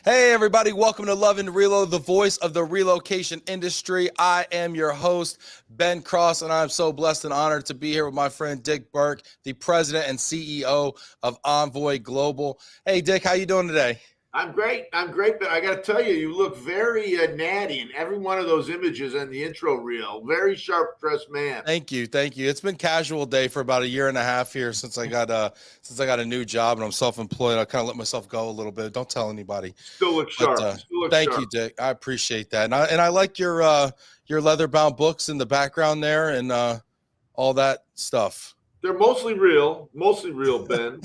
Hey, everybody, welcome to Love and Reload, the voice of the relocation industry. I am your host, Ben Cross, and I'm so blessed and honored to be here with my friend Dick Burke, the president and CEO of Envoy Global. Hey, Dick, how you doing today? I'm great. But I got to tell you, you look very natty in every one of those images in the intro reel. Very sharp dressed man. Thank you, thank you. It's been casual day for about a year and a half here since I got a new job and I'm self-employed. I kind of let myself go a little bit. Don't tell anybody. Still look But sharp. Still look thank sharp. you, Dick. I appreciate that, and I like your leather-bound books in the background there and all that stuff. They're mostly real, Ben.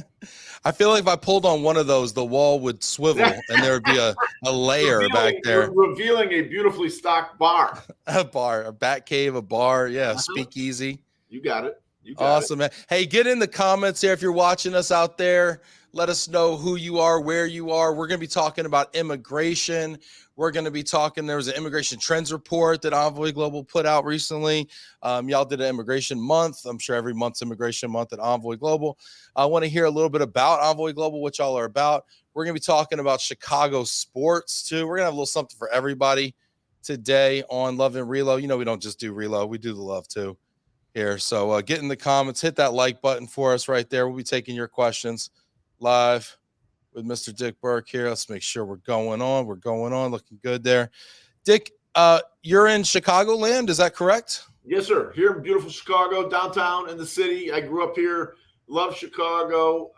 I feel like if I pulled on one of those, the wall would swivel and there would be a layer back there. Revealing a beautifully stocked bar. A bar, a bat cave, a bar. Yeah, speakeasy. You got it. Awesome, man. Hey, get in the comments here if you're watching us out there. Let us know who you are, where you are. We're going to be talking about immigration. We're going to be talking, there was an immigration trends report that Envoy Global put out recently. Y'all did an immigration month. I'm sure every month's immigration month at Envoy Global. I want to hear a little bit about Envoy Global, what y'all are about. We're going to be talking about Chicago sports too. We're going to have a little something for everybody today on Love and Reload. You know, we don't just do reload, we do the love too here. So get in the comments, hit that like button for us right there. We'll be taking your questions live with Mr. Dick Burke here. Let's make sure we're going on. Looking good there. Dick, you're in Chicagoland, is that correct? Yes, sir. Here in beautiful Chicago, downtown in the city. I grew up here. Love Chicago.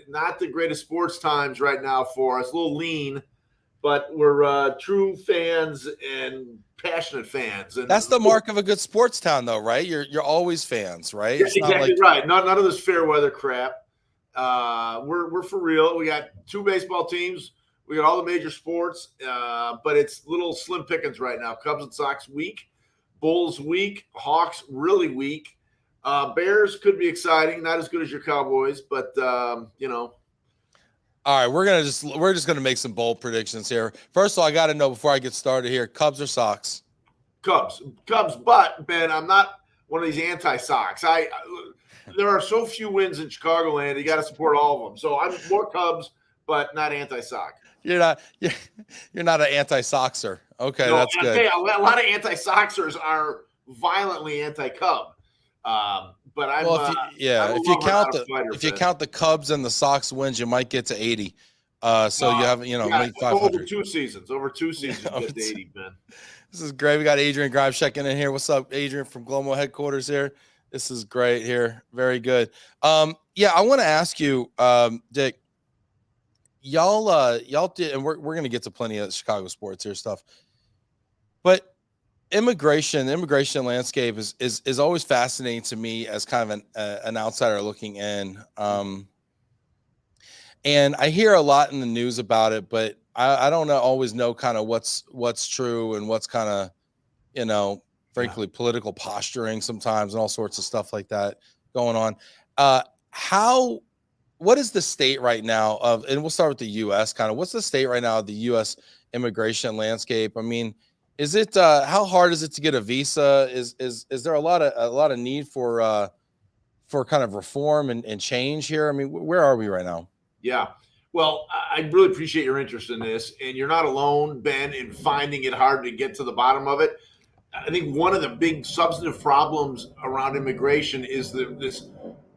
Not the greatest sports times right now for us. A little lean, but we're true fans and passionate fans. And that's the mark of a good sports town, though, right? You're always fans, right? Yeah, it's exactly right. None of this fair weather crap. We're for real. We got two baseball teams. We got all the major sports, but it's little slim pickings right now. Cubs and Sox weak, Bulls weak, Hawks really weak. Bears could be exciting, not as good as your Cowboys, but you know. All right, we're just gonna make some bold predictions here. First of all, I got to know before I get started here: Cubs or Sox? Cubs. But Ben, I'm not one of these anti-Sox. There are so few wins in Chicagoland. You got to support all of them. So I'm more Cubs, but not anti-Sox. You're not an anti-Soxer. Okay, no, that's good. A lot of anti-Soxers are violently anti-Cub. But I'm if you count the Cubs and the Sox wins, you might get to 80. So you have maybe 500 over two seasons. Get to 80, Ben. This is great. We got Adrian Grimes checking in here. What's up, Adrian from Global headquarters here? This is great here. Very good. I want to ask you, Dick. Y'all did, and we're going to get to plenty of Chicago sports here stuff, but the immigration landscape is always fascinating to me as kind of an outsider looking in. And I hear a lot in the news about it, but I don't always know kind of what's true and what's kind of, frankly, political posturing sometimes and all sorts of stuff like that going on. What is the state right now of, and we'll start with the U.S. kind of, what's the state right now of the U.S. immigration landscape? I mean, is it, how hard is it to get a visa? Is there a lot of need for kind of reform and change here? I mean, where are we right now? Yeah. Well, I really appreciate your interest in this, and you're not alone, Ben, in finding it hard to get to the bottom of it. I think one of the big substantive problems around immigration is this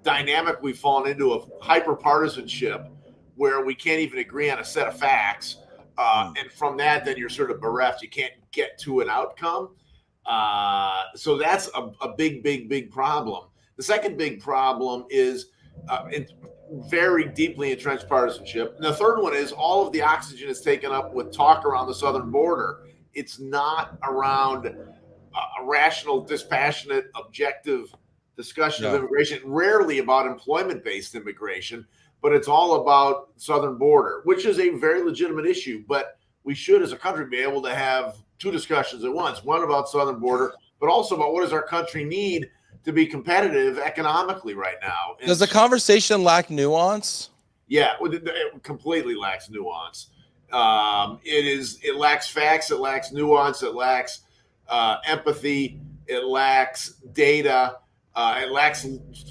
dynamic we've fallen into of hyper-partisanship where we can't even agree on a set of facts. And from that, then you're sort of bereft. You can't get to an outcome. So that's a big problem. The second big problem is very deeply entrenched partisanship. And the third one is all of the oxygen is taken up with talk around the southern border. It's not around a rational, dispassionate, objective discussion of immigration, rarely about employment-based immigration, but it's all about southern border, which is a very legitimate issue. But we should, as a country, be able to have two discussions at once, one about southern border, but also about what does our country need to be competitive economically right now. Does the conversation lack nuance? Yeah, it completely lacks nuance. It lacks facts, it lacks nuance, it lacks empathy, it lacks data, it lacks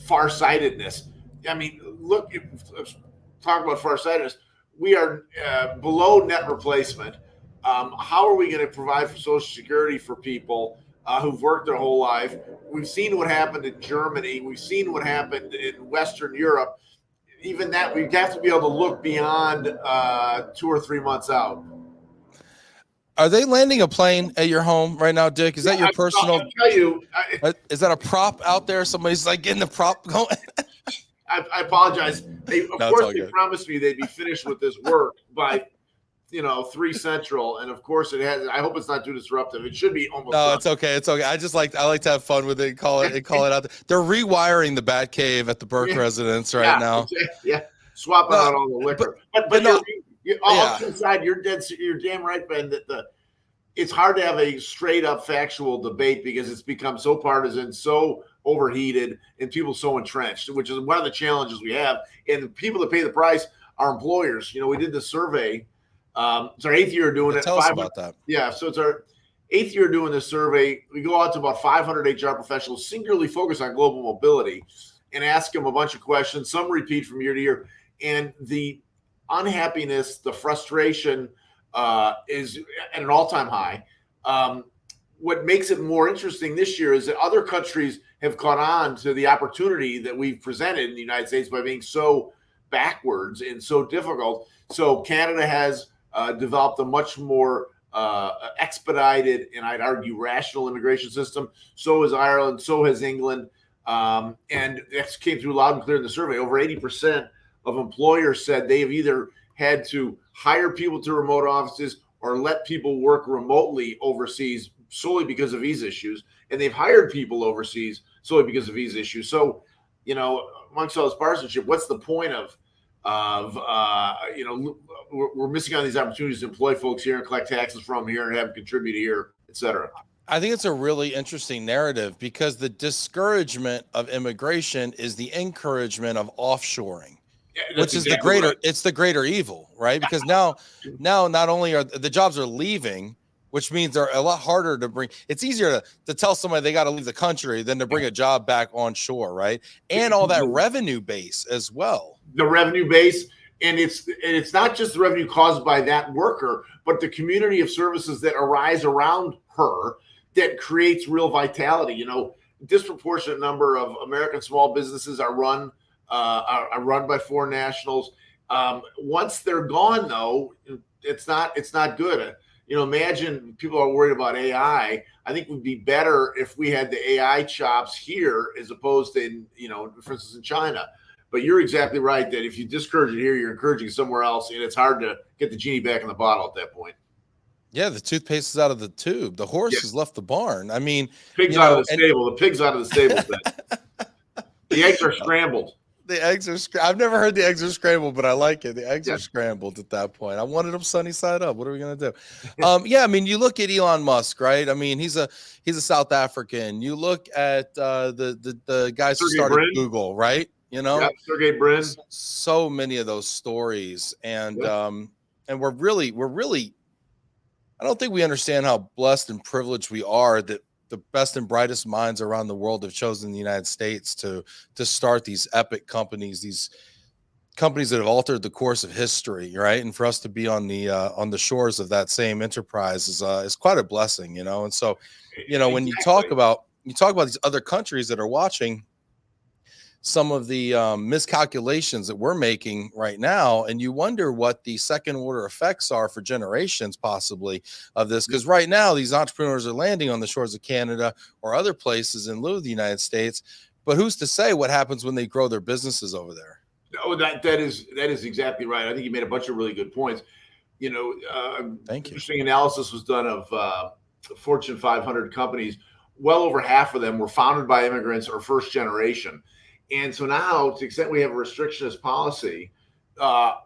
farsightedness. I mean, look, talk about farsightedness. we are below net replacement. How are we going to provide for Social Security for people who've worked their whole life? We've seen what happened in Germany. We've seen what happened in Western Europe. Even that, we have to be able to look beyond 2 or 3 months out. Are they landing a plane at your home right now, Dick? Is that your personal? I'll tell you. Is that a prop out there? Somebody's like getting the prop going. I apologize. They promised me they'd be finished with this work by 3 Central, and of course it has. I hope it's not too disruptive. It should be almost. No, done. It's okay. It's okay. I like to have fun with it and call it out. They're rewiring the Bat Cave at the Burke residence right now. Yeah, swapping out all the liquor. But all inside, you're damn right, Ben. That it's hard to have a straight up factual debate because it's become so partisan, so overheated, and people so entrenched, which is one of the challenges we have. And the people that pay the price are employers. We did the survey. It's our 8th year doing it. Tell us about that. Yeah, so it's our 8th year doing this survey. We go out to about 500 HR professionals, singularly focused on global mobility, and ask them a bunch of questions. Some repeat from year to year, and the unhappiness, the frustration is at an all-time high. What makes it more interesting this year is that other countries have caught on to the opportunity that we've presented in the United States by being so backwards and so difficult. So Canada has developed a much more expedited and I'd argue rational immigration system. So has Ireland, so has England. And that came through loud and clear in the survey. Over 80% of employers said they have either had to hire people to remote offices or let people work remotely overseas solely because of visa issues. And they've hired people overseas solely because of visa issues. So, amongst all this partisanship, what's the point of we're missing on these opportunities to employ folks here and collect taxes from here and have them contribute here, et cetera. I think it's a really interesting narrative because the discouragement of immigration is the encouragement of offshoring. Which is it's the greater evil, right? Because now not only are the jobs are leaving, which means they're a lot harder to bring. It's easier to tell somebody they got to leave the country than to bring a job back on shore, right? And all that revenue base as well. The revenue base, and it's not just the revenue caused by that worker, but the community of services that arise around her that creates real vitality. Disproportionate number of American small businesses are run by foreign nationals. Once they're gone, though, it's not good. Imagine people are worried about AI. I think it would be better if we had the AI chops here as opposed to for instance, in China. But you're exactly right that if you discourage it here, you're encouraging somewhere else, and it's hard to get the genie back in the bottle at that point. Yeah, the toothpaste is out of the tube. The horse has left the barn. I mean, pigs out of the stable. The pig's out of the stable. The eggs are scrambled. The eggs are I've never heard the eggs are scrambled, but I like it. The eggs are scrambled at that point. I wanted them sunny side up. What are we going to do? I mean, you look at Elon Musk, right? I mean, he's a South African. You look at the guys who started Google, right? Sergey Brin. So many of those stories. And we're really, I don't think we understand how blessed and privileged we are that the best and brightest minds around the world have chosen the United States to start these epic companies, these companies that have altered the course of history, right? And for us to be on the shores of that same enterprise is quite a blessing, And so, when you talk about these other countries that are watching some of the miscalculations that we're making right now, and you wonder what the second order effects are for generations possibly of this, because right now these entrepreneurs are landing on the shores of Canada or other places in lieu of the United States, but who's to say what happens when they grow their businesses over there? Oh, that is exactly right. I think you made a bunch of really good points. Thank you. Interesting analysis was done of Fortune 500 companies. Well over half of them were founded by immigrants or first generation. And so now, to the extent we have a restrictionist policy,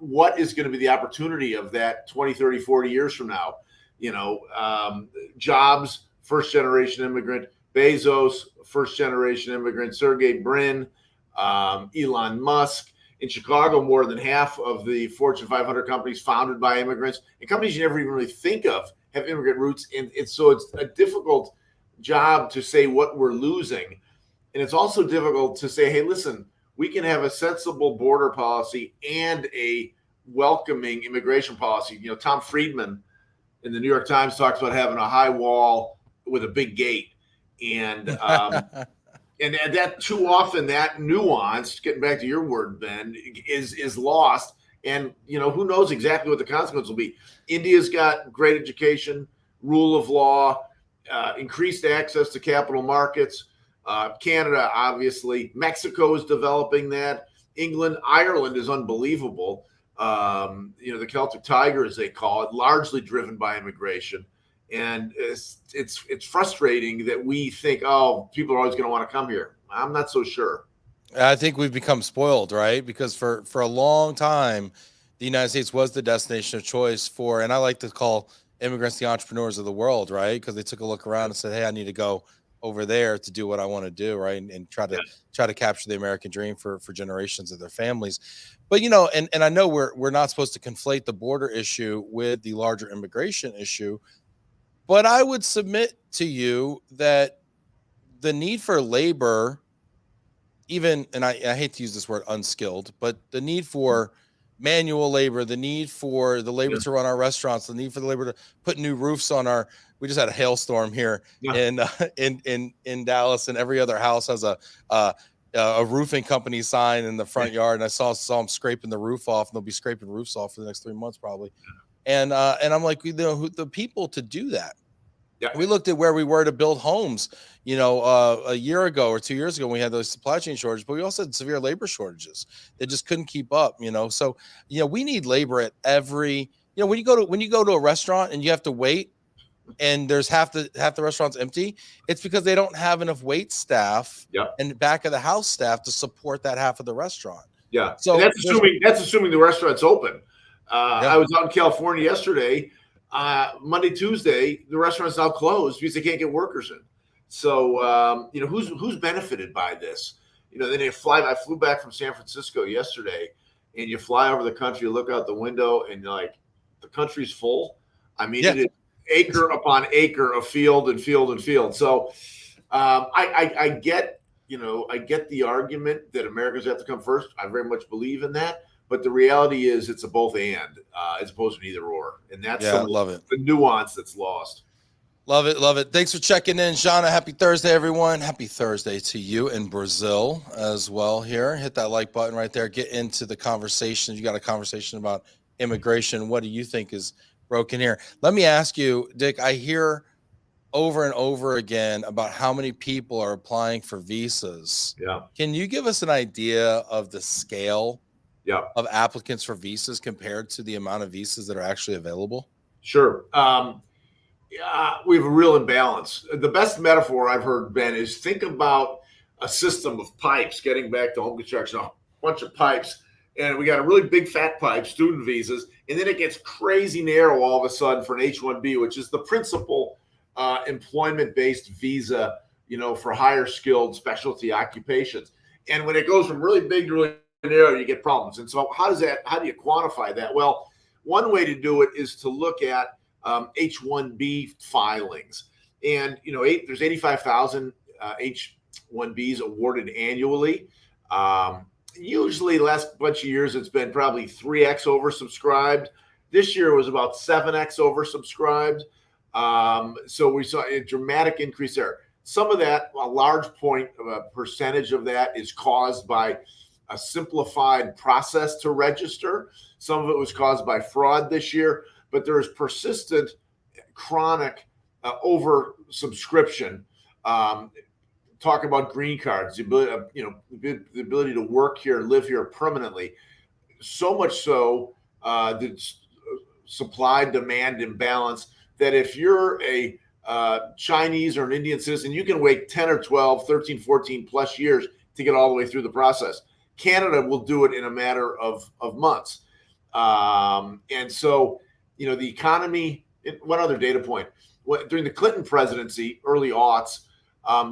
what is going to be the opportunity of that 20, 30, 40 years from now? Jobs, first-generation immigrant, Bezos, first-generation immigrant, Sergey Brin, Elon Musk. In Chicago, more than half of the Fortune 500 companies founded by immigrants, and companies you never even really think of have immigrant roots. And it's a difficult job to say what we're losing. And it's also difficult to say, hey, listen, we can have a sensible border policy and a welcoming immigration policy. You know, Tom Friedman in the New York Times talks about having a high wall with a big gate. And and that too often that nuance, getting back to your word, Ben, is lost. And you know, who knows exactly what the consequence will be. India's got great education, rule of law, increased access to capital markets. Canada, obviously. Mexico is developing that. England, Ireland is unbelievable. You know, the Celtic Tiger, as they call it, largely driven by immigration. And it's frustrating that we think, oh, people are always going to want to come here. I'm not so sure. I think we've become spoiled, right? Because for a long time, the United States was the destination of choice for, and I like to call immigrants the entrepreneurs of the world, right? Because they took a look around and said, hey, I need to go over there to do what I want to do, right? And try to capture the American dream for generations of their families. But you know, and I know we're not supposed to conflate the border issue with the larger immigration issue, but I would submit to you that the need for labor, even, and I hate to use this word unskilled, but the need for manual labor, the need for the labor to run our restaurants, the need for the labor to put new roofs on our, we just had a hailstorm here in Dallas, and every other house has a roofing company sign in the front yard. And I saw them scraping the roof off, and they'll be scraping roofs off for the next 3 months probably. And I'm like, you know, the people to do that. Yeah. We looked at where we were to build homes, you know, a year ago or 2 years ago when we had those supply chain shortages, but we also had severe labor shortages that just couldn't keep up, you know. So, you know, we need labor at every, you know, when you go to a restaurant and you have to wait and there's half the restaurant's empty, it's because they don't have enough wait staff and back of the house staff to support that half of the restaurant. Yeah. So and that's assuming the restaurant's open. I was out in California yesterday. Monday, Tuesday, the restaurant's now closed because they can't get workers in. So, you know, who's benefited by this? You know, then I flew back from San Francisco yesterday, and you fly over the country, you look out the window, and you're like, the country's full. I mean, it is acre upon acre of field and field and field. So I get, you know, I get the argument that Americans have to come first. I very much believe in that. But the reality is it's a both and as opposed to an either or. And that's the nuance that's lost. Love it. Love it. Thanks for checking in, Shauna. Happy Thursday, everyone. Happy Thursday to you in Brazil as well here. Hit that like button right there. Get into the conversation. You got a conversation about immigration. What do you think is broken here? Let me ask you, Dick, I hear over and over again about how many people are applying for visas. Yeah. Can you give us an idea of the scale of applicants for visas compared to the amount of visas that are actually available? Sure. We have a real imbalance. The best metaphor I've heard, Ben, is think about a system of pipes, getting back to home construction, a bunch of pipes, and we got a really big fat pipe, student visas, and then it gets crazy narrow all of a sudden for an H-1B, which is the principal employment-based visa, you know, for higher skilled specialty occupations. And when it goes from really big to really narrow, you get problems. And so how do you quantify that? Well, one way to do it is to look at H-1B filings. And, you know, there's 85,000 H-1Bs awarded annually. Usually the last bunch of years, it's been probably 3X oversubscribed. This year was about 7X oversubscribed. So we saw a dramatic increase there. Some of that, a large percentage of that is caused by a simplified process to register. Some of it was caused by fraud this year, but there is persistent, chronic oversubscription. Talk about green cards, the ability to work here, live here permanently. So much so that supply-demand imbalance that if you're a Chinese or an Indian citizen, you can wait 10 or 12, 13, 14 plus years to get all the way through the process. Canada will do it in a matter of months. And so, you know, the economy, one other data point, during the Clinton presidency, early aughts,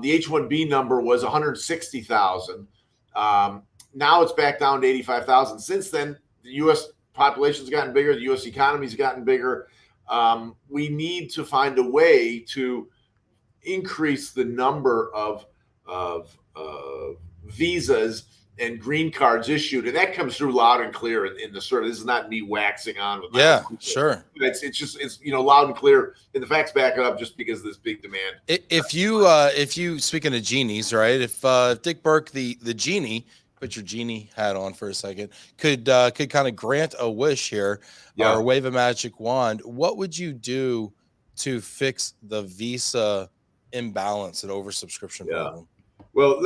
the H-1B number was 160,000. Now it's back down to 85,000. Since then, the U.S. population's gotten bigger. The U.S. economy's gotten bigger. We need to find a way to increase the number of visas and green cards issued, and that comes through loud and clear in the survey. This is not me waxing on with sure. It's loud and clear, and the facts back it up just because of this big demand. If you speaking of genies, right? If Dick Burke, the genie, put your genie hat on for a second, could kind of grant a wish here, or wave a magic wand, what would you do to fix the visa imbalance and oversubscription problem? Well,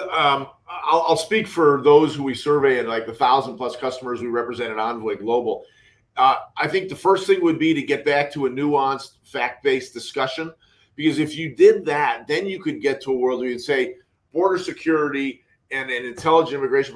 I'll speak for those who we survey and like the 1,000+ customers we represent at Envoy Global. I think the first thing would be to get back to a nuanced, fact-based discussion, because if you did that, then you could get to a world where you'd say border security and an intelligent immigration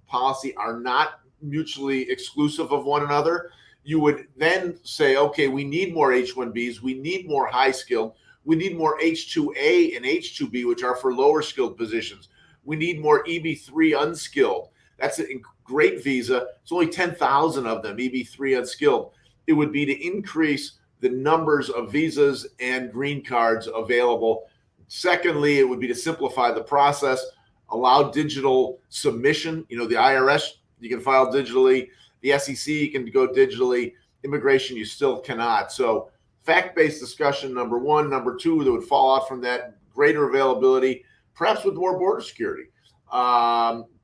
policy are not mutually exclusive of one another. You would then say, okay, we need more H-1Bs, we need more high-skilled, we need more H-2A and H-2B, which are for lower skilled positions. We need more EB-3 unskilled. That's a great visa. It's only 10,000 of them, EB-3 unskilled. It would be to increase the numbers of visas and green cards available. Secondly, it would be to simplify the process, allow digital submission. The IRS, you can file digitally. The SEC, you can go digitally. Immigration, you still cannot. So fact-based discussion, number one. Number two, that would fall out from that, greater availability, perhaps with more border security.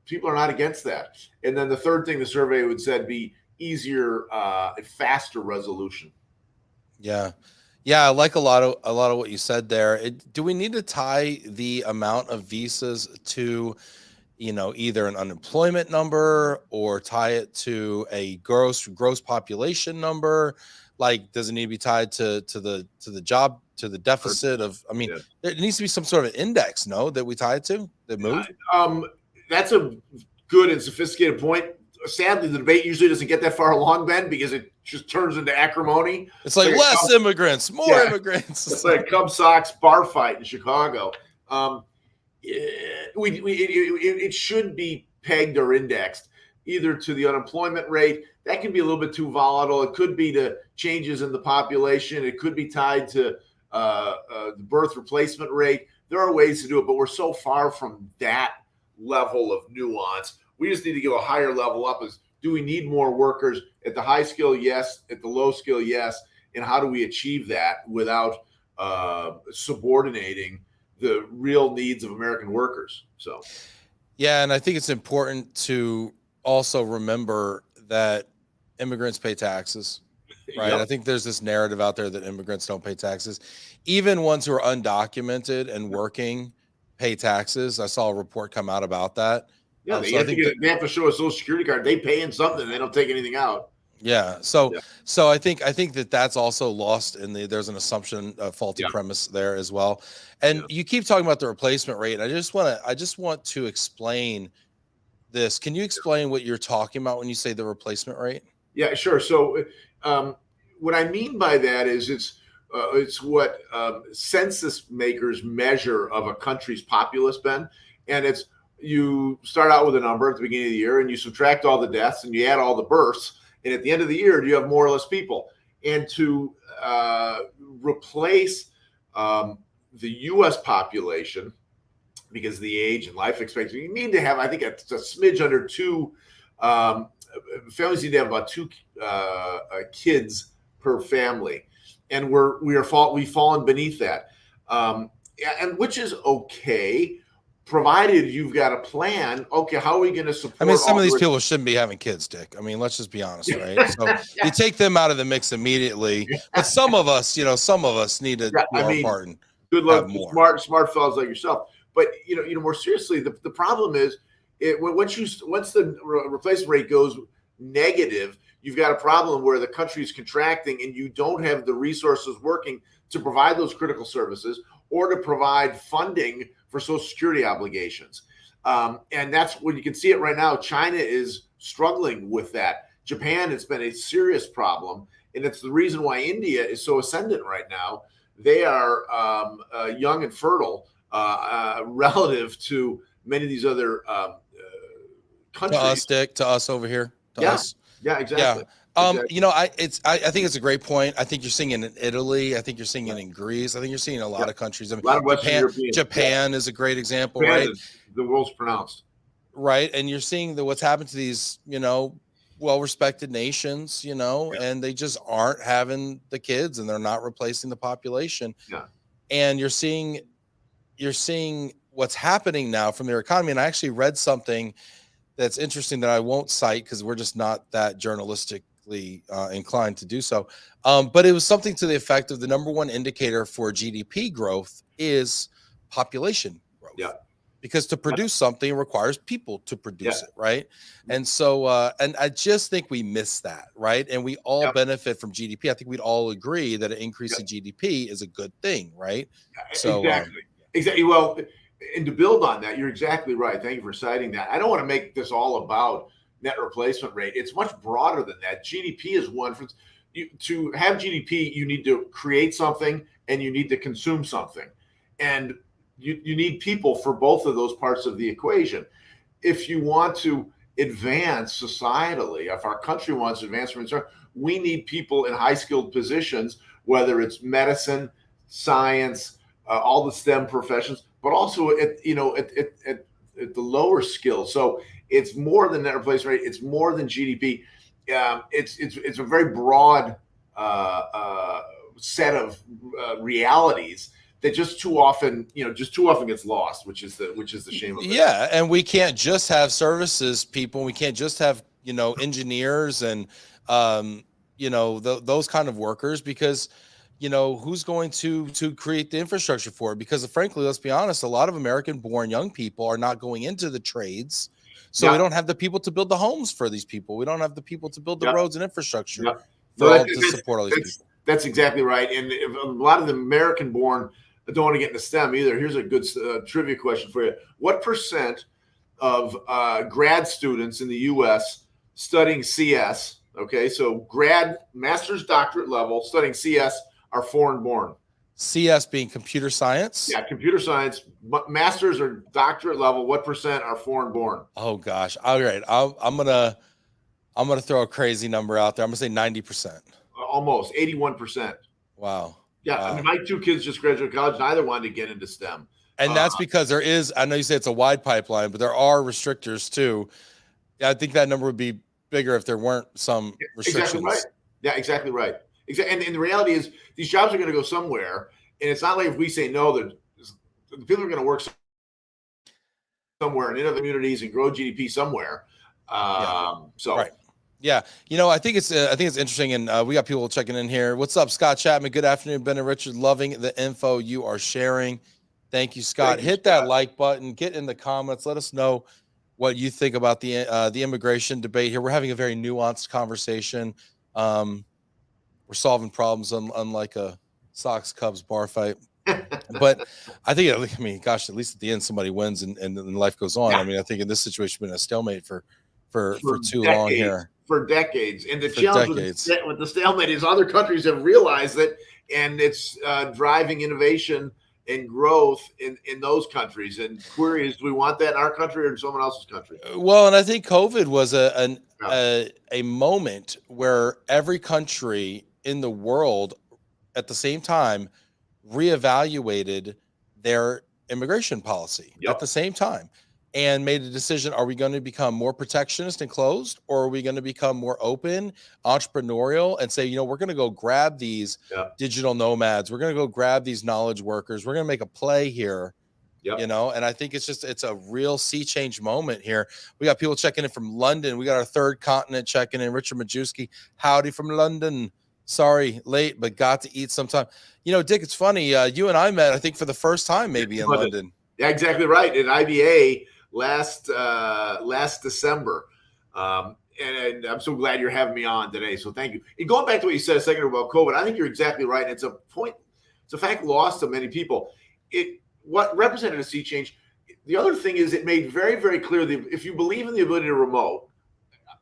People are not against that. And then the third thing the survey would say be easier, faster resolution. Yeah. I like a lot of what you said there. Do we need to tie the amount of visas to, either an unemployment number or tie it to a gross population number? Like, does it need to be tied to the job, to the deficit of? I mean, there needs to be some sort of index, that we tie it to that move. That's a good and sophisticated point. Sadly, the debate usually doesn't get that far along, Ben, because it just turns into acrimony. It's like less immigrants, more immigrants. It's like a Cub Sox bar fight in Chicago. It should be pegged or indexed either to the unemployment rate. That can be a little bit too volatile. It could be to changes in the population. It could be tied to the birth replacement rate. There are ways to do it, but we're so far from that level of nuance. We just need to give a higher level up. Do we need more workers at the high skill? Yes. At the low skill? Yes. And how do we achieve that without subordinating the real needs of American workers? So, yeah, and I think it's important to also remember that immigrants pay taxes, right? I think there's this narrative out there that immigrants don't pay taxes. Even ones who are undocumented and working pay taxes. I saw a report come out about that. Yeah, they have to show a social security card. They pay in something. They don't take anything out. Yeah. So I think that's also lost in there's an assumption, a faulty premise there as well. And you keep talking about the replacement rate. And I just want to explain this. Can you explain what you're talking about when you say the replacement rate? Yeah, sure. So what I mean by that is it's what census makers measure of a country's populace, Ben. And it's, you start out with a number at the beginning of the year and you subtract all the deaths and you add all the births. And at the end of the year, you have more or less people. And to replace the U.S. population, because of the age and life expectancy, you need to have, I think, a smidge under two. Families need to have about two kids per family, and we've fallen beneath that, and which is okay, provided you've got a plan. Okay, how are we going to support? I mean, some of these people shouldn't be having kids, Dick. I mean, let's just be honest, right? So you take them out of the mix immediately, but some of us need to do our part and good luck, smart fellows like yourself. But more seriously, the problem is once the replacement rate goes negative, you've got a problem where the country is contracting and you don't have the resources working to provide those critical services or to provide funding for Social Security obligations. And that's when you can see it right now. China is struggling with that. Japan, it's been a serious problem. And it's the reason why India is so ascendant right now. They are young and fertile relative to many of these other countries. To us, Dick, to us over here. To us. Yeah, exactly. Yeah. I think it's a great point. I think you're seeing it in Italy. I think you're seeing it in Greece. I think you're seeing a lot of countries. I mean, a lot of Western European. Japan is a great example, Japan right? is the world's pronounced. right? And you're seeing what's happened to these, well-respected nations, and they just aren't having the kids, and they're not replacing the population. Yeah. And you're seeing what's happening now from their economy. And I actually read something that's interesting that I won't cite because we're just not that journalistically inclined to do so. But it was something to the effect of the number one indicator for GDP growth is population growth. Yeah. Because to produce something requires people to produce it, right? And so, and I just think we miss that, right? And we all benefit from GDP. I think we'd all agree that an increase in GDP is a good thing, right? So, exactly. Well, and to build on that, you're exactly right. Thank you for citing that. I don't want to make this all about net replacement rate. It's much broader than that. GDP is one. To have GDP, you need to create something and you need to consume something. And you need people for both of those parts of the equation. If you want to advance societally, if our country wants to advance from concern, we need people in high skilled positions, whether it's medicine, science, all the STEM professions, but also at the lower skills. So it's more than net replacement rate. It's more than GDP. It's a very broad set of realities that just too often gets lost, which is the shame of it. Yeah, and we can't just have services people. We can't just have engineers and those kind of workers, because who's going to create the infrastructure for it? Because frankly, let's be honest, a lot of American-born young people are not going into the trades, so we don't have the people to build the homes for these people. We don't have the people to build the roads and infrastructure to support all these people. That's exactly right. And a lot of the American-born don't want to get into STEM either. Here's a good trivia question for you. What percent of grad students in the U.S. studying CS, okay, so master's, doctorate level studying CS, are foreign-born? CS being computer science? Yeah, computer science, master's or doctorate level, what percent are foreign-born? Oh, gosh. All right. I'm gonna throw a crazy number out there. I'm going to say 90%. Almost 81%. Wow. Yeah, wow. I mean, my two kids just graduated college, neither wanted to get into STEM. And that's because there is, I know you say it's a wide pipeline, but there are restrictors too. I think that number would be bigger if there weren't some restrictions. Exactly right. Yeah, exactly right. And the reality is these jobs are going to go somewhere. And it's not like if we say no, that the people are going to work somewhere in other communities and grow GDP somewhere. So right. Yeah, I think it's interesting, and we got people checking in here. What's up, Scott Chapman? Good afternoon, Ben and Richard. Loving the info you are sharing. Thank you, Scott. Hit that like button. Get in the comments. Let us know what you think about the immigration debate here. We're having a very nuanced conversation. We're solving problems unlike a Sox Cubs bar fight. But I think, gosh, at least at the end somebody wins and life goes on. I mean, I think in this situation, we've been a stalemate for too long here. For decades. And the challenge with the stalemate is other countries have realized that, and it's driving innovation and growth in those countries. And query is, do we want that in our country or in someone else's country? Well, and I think COVID was a moment where every country in the world at the same time reevaluated their immigration policy at the same time and made a decision. Are we going to become more protectionist and closed, or are we going to become more open, entrepreneurial, and say, we're going to go grab these digital nomads. We're going to go grab these knowledge workers. We're going to make a play here, and I think it's a real sea change moment here. We got people checking in from London. We got our third continent checking in. Richard Majewski, howdy from London. Sorry, late, but got to eat sometime. Dick, it's funny. You and I met, I think, for the first time maybe in London. Yeah, exactly right. At IBA last December. And I'm so glad you're having me on today. So thank you. And going back to what you said a second ago about COVID, I think you're exactly right. And it's a fact lost to many people. What represented a sea change. The other thing is it made very, very clear that if you believe in the ability to remote,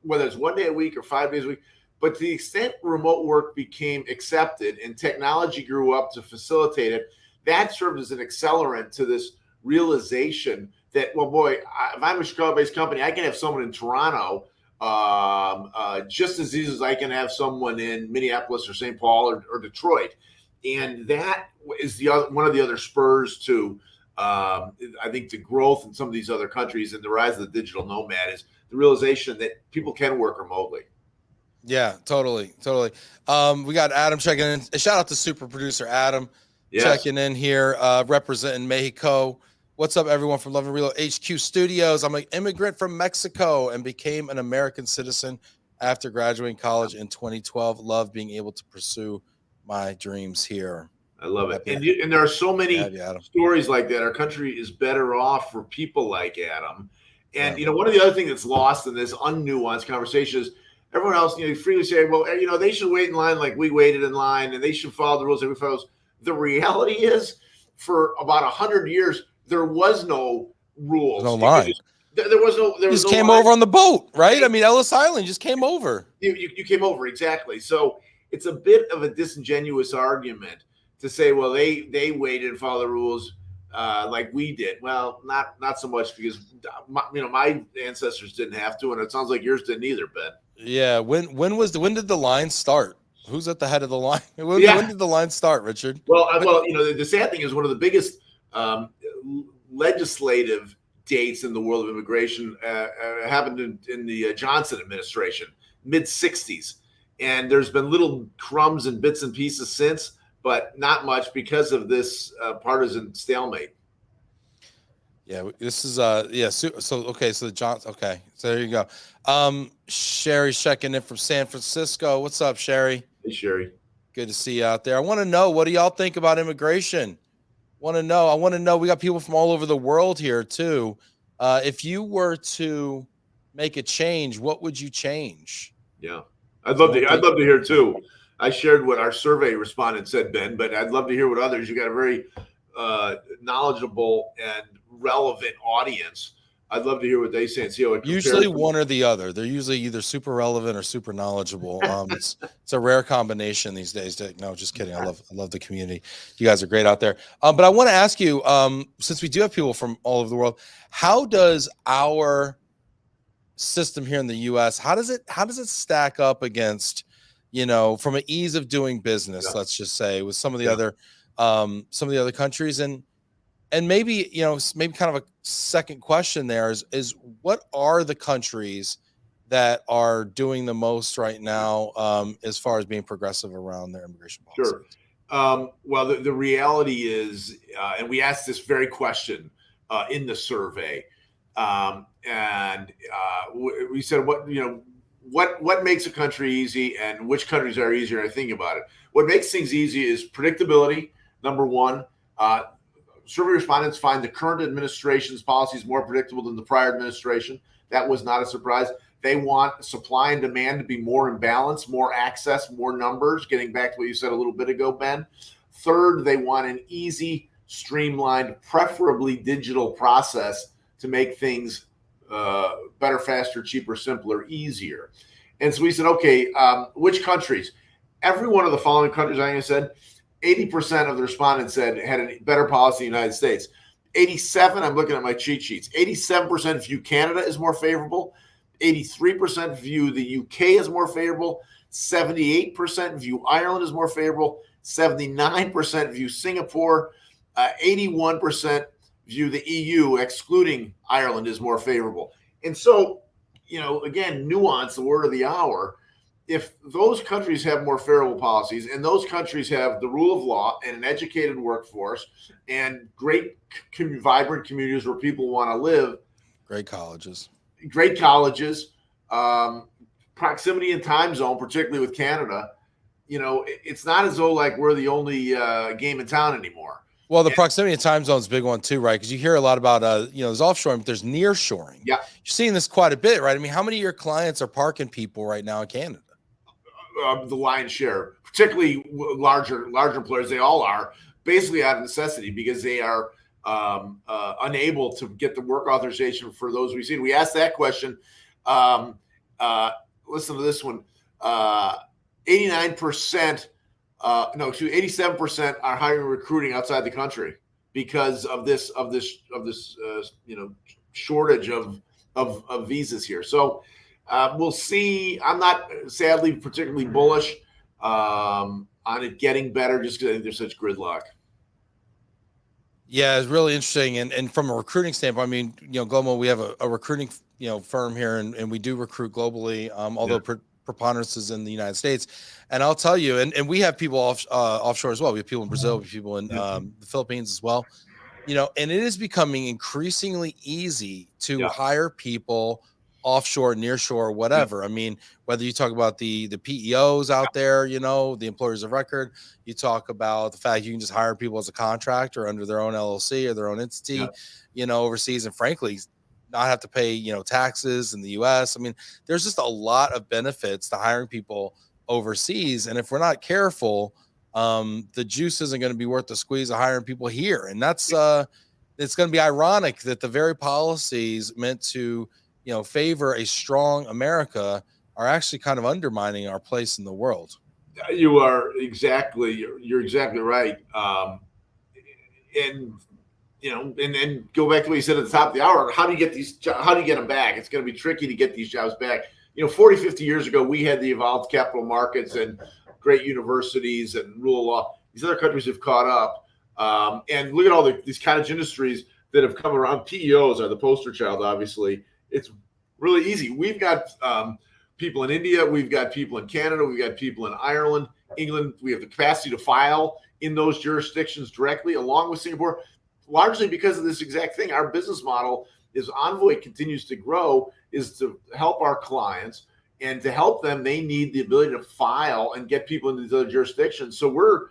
whether it's 1 day a week or 5 days a week, but to the extent remote work became accepted and technology grew up to facilitate it, that served as an accelerant to this realization that, well, boy, if I'm a Chicago-based company, I can have someone in Toronto just as easy as I can have someone in Minneapolis or St. Paul or Detroit. And that is one of the other spurs to I think the growth in some of these other countries and the rise of the digital nomad is the realization that people can work remotely. Yeah, totally. We got Adam checking in. A shout out to super producer Adam checking in here, representing Mexico. What's up, everyone from Love and Relo HQ Studios? I'm an immigrant from Mexico and became an American citizen after graduating college in 2012. Love being able to pursue my dreams here. I love it. And there are so many stories like that. Our country is better off for people like Adam. And, one of the other things that's lost in this unnuanced conversation is everyone else, freely say, well, they should wait in line like we waited in line, and they should follow the rules that we follow. The reality is, for about 100 years, there was no rules. No line. There was no. There was just came over on the boat, right? I mean, Ellis Island just came over. You came over, exactly. So it's a bit of a disingenuous argument to say, well, they waited and followed the rules like we did. Well, not so much, because my ancestors didn't have to, and it sounds like yours didn't either, Ben. Yeah. When did the line start? Who's at the head of the line? When did the line start, Richard? Well, the sad thing is one of the biggest legislative dates in the world of immigration happened in the Johnson administration, mid-'60s. And there's been little crumbs and bits and pieces since, but not much because of this partisan stalemate. Yeah, this is So there you go. Sherry's checking in from San Francisco. What's up, Sherry? Hey, Sherry. Good to see you out there. I want to know, what do y'all think about immigration? I want to know. We got people from all over the world here too. If you were to make a change, what would you change? Yeah, I'd love to hear too. I shared what our survey respondent said, Ben, but I'd love to hear what others. You got a very knowledgeable and relevant audience. I'd love to hear what they say and see how it compares. Usually one or the other. They're usually either super relevant or super knowledgeable. It's a rare combination these days, Dick. No, just kidding. I love the community. You guys are great out there. But I want to ask you, since we do have people from all over the world, how does our system here in the US, how does it stack up against, from an ease of doing business, let's just say, with some of the other countries? And maybe, maybe kind of a second question there is what are the countries that are doing the most right now as far as being progressive around their immigration policy? Sure. Well, the reality is, and we asked this very question in the survey, and we said, what makes a country easy and which countries are easier? I think about it. What makes things easy is predictability, number one. Survey respondents find the current administration's policies more predictable than the prior administration. That was not a surprise. They want supply and demand to be more in balance, more access, more numbers, getting back to what you said a little bit ago, Ben. Third, they want an easy, streamlined, preferably digital process to make things better, faster, cheaper, simpler, easier. And so we said, okay, which countries? Every one of the following countries, I think I said, 80% of the respondents said had a better policy in the United States. 87, I'm looking at my cheat sheets, 87% view Canada as more favorable. 83% view the UK as more favorable. 78% view Ireland as more favorable. 79% view Singapore. 81% view the EU, excluding Ireland, as more favorable. And so, again, nuance, the word of the hour. If those countries have more favorable policies and those countries have the rule of law and an educated workforce and great, vibrant communities where people want to live, great colleges, proximity and time zone, particularly with Canada, it's not as though like we're the only game in town anymore. Well, the proximity and time zone is a big one too, right? Because you hear a lot about, there's offshoring, but there's nearshoring. Yeah. You're seeing this quite a bit, right? I mean, how many of your clients are parking people right now in Canada? The lion's share, particularly larger employers, they all are basically out of necessity because they are unable to get the work authorization for those we see. We asked that question. Listen to this one. 87% are hiring and recruiting outside the country because of this shortage of visas here. So we'll see. I'm not sadly particularly bullish on it getting better just because I think there's such gridlock. Yeah, it's really interesting. And from a recruiting standpoint, I mean, Global, we have a recruiting, firm here, and we do recruit globally, although preponderance is in the United States. And I'll tell you, and we have people offshore as well. We have people in Brazil, we have people in the Philippines as well. And it is becoming increasingly easy to hire people offshore, nearshore, whatever. I mean, whether you talk about the PEOs out there, the employers of record, you talk about the fact you can just hire people as a contractor under their own LLC or their own entity, overseas, and frankly, not have to pay, taxes in the US. I mean, there's just a lot of benefits to hiring people overseas. And if we're not careful, the juice isn't going to be worth the squeeze of hiring people here. And that's it's going to be ironic that the very policies meant to favor a strong America are actually kind of undermining our place in the world. You're exactly right. And go back to what you said at the top of the hour. How do you get them back? It's going to be tricky to get these jobs back. 40, 50 years ago, we had the evolved capital markets and great universities and rule of law. These other countries have caught up. And look at all these cottage industries that have come around. PEOs are the poster child, obviously. It's really easy. We've got people in India. We've got people in Canada. We've got people in Ireland, England. We have the capacity to file in those jurisdictions directly, along with Singapore, largely because of this exact thing. Our business model, as Envoy continues to grow, is to help our clients. And to help them, they need the ability to file and get people into these other jurisdictions. So we're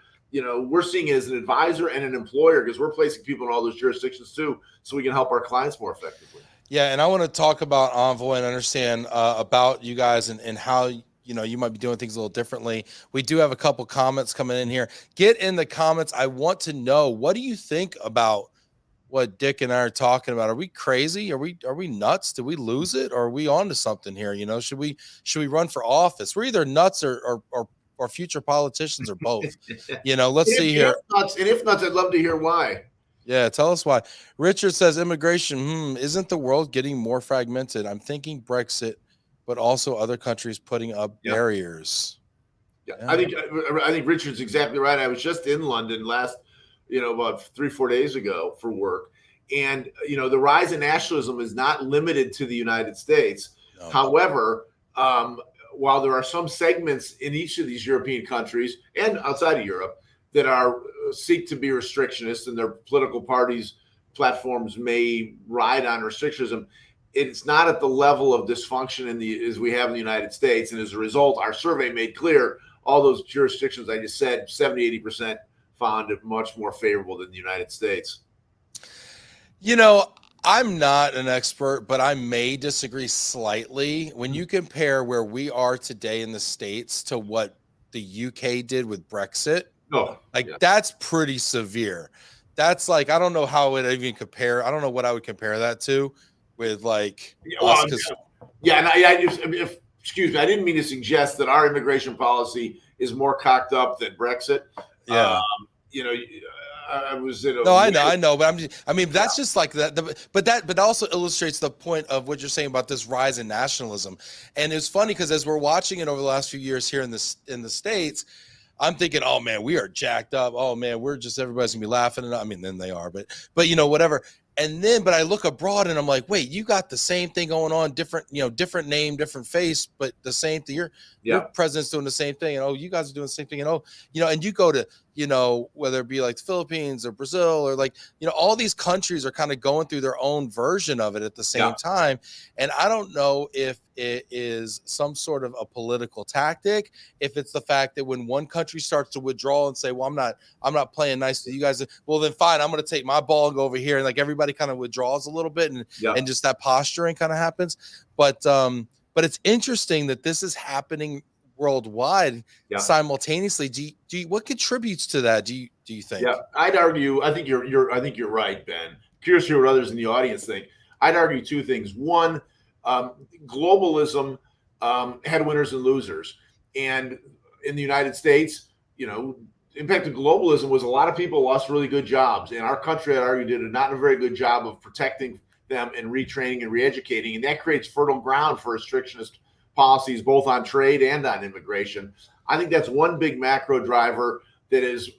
seeing it as an advisor and an employer because we're placing people in all those jurisdictions too, so we can help our clients more effectively. Yeah, and I want to talk about Envoy and understand about you guys and how you might be doing things a little differently. We do have a couple comments coming in here. Get in the comments. I want to know, what do you think about what Dick and I are talking about? Are we crazy? Are we nuts? Did we lose it? Or are we on to something here? Should we run for office? We're either nuts or future politicians or both. Let's see here. If nuts, I'd love to hear why. Yeah, tell us why. Richard says immigration, isn't the world getting more fragmented? I'm thinking Brexit, but also other countries putting up barriers. Yeah. I think Richard's exactly right. I was just in London last, about 3-4 days ago for work. And, the rise in nationalism is not limited to the United States. No. However, while there are some segments in each of these European countries and outside of Europe that seek to be restrictionist, and their political parties' platforms may ride on restrictionism, it's not at the level of dysfunction as we have in the United States. And as a result, our survey made clear all those jurisdictions I just said, 70-80% found it much more favorable than the United States. I'm not an expert, but I may disagree slightly. When you compare where we are today in the States to what the UK did with Brexit, that's pretty severe. That's like, I don't know how it even compare. I don't know what I would compare that to with excuse me, I didn't mean to suggest that our immigration policy is more cocked up than Brexit. Yeah. I was I know, but that's just like that. But also illustrates the point of what you're saying about this rise in nationalism. And it's funny because as we're watching it over the last few years here in the States, I'm thinking, oh man, we are jacked up. Oh man, everybody's gonna be laughing. And then they are, but whatever. And then, but I look abroad and I'm like, wait, you got the same thing going on, different name, different face, but the same thing. Your president's doing the same thing. And you guys are doing the same thing. And and you go to, whether it be like the Philippines or Brazil or all these countries are kind of going through their own version of it at the same time. And I don't know if it is some sort of a political tactic, if it's the fact that when one country starts to withdraw and say, well, I'm not playing nice to you guys. Well, then fine, I'm going to take my ball and go over here. And everybody kind of withdraws a little bit and just that posturing kind of happens. But it's interesting that this is happening worldwide simultaneously. Do you what contributes to that? Do you think? Yeah, I'd argue. I think you're right, Ben. Curious to hear what others in the audience think. I'd argue two things. One, globalism had winners and losers, and in the United States, impact of globalism was a lot of people lost really good jobs, and our country, I'd argue, did not a very good job of protecting them and retraining and reeducating, and that creates fertile ground for restrictionist policies, both on trade and on immigration. I think that's one big macro driver that is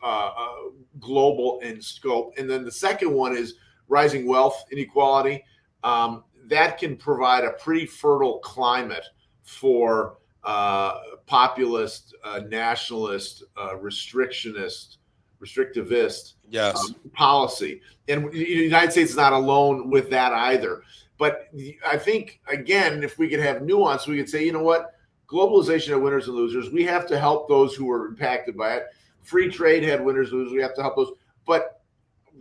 global in scope. And then the second one is rising wealth inequality. That can provide a pretty fertile climate for populist, nationalist, restrictivist policy. And the United States is not alone with that either. But I think, again, if we could have nuance, we could say, you know what, globalization had winners and losers. We have to help those who were impacted by it. Free trade had winners and losers. We have to help those. But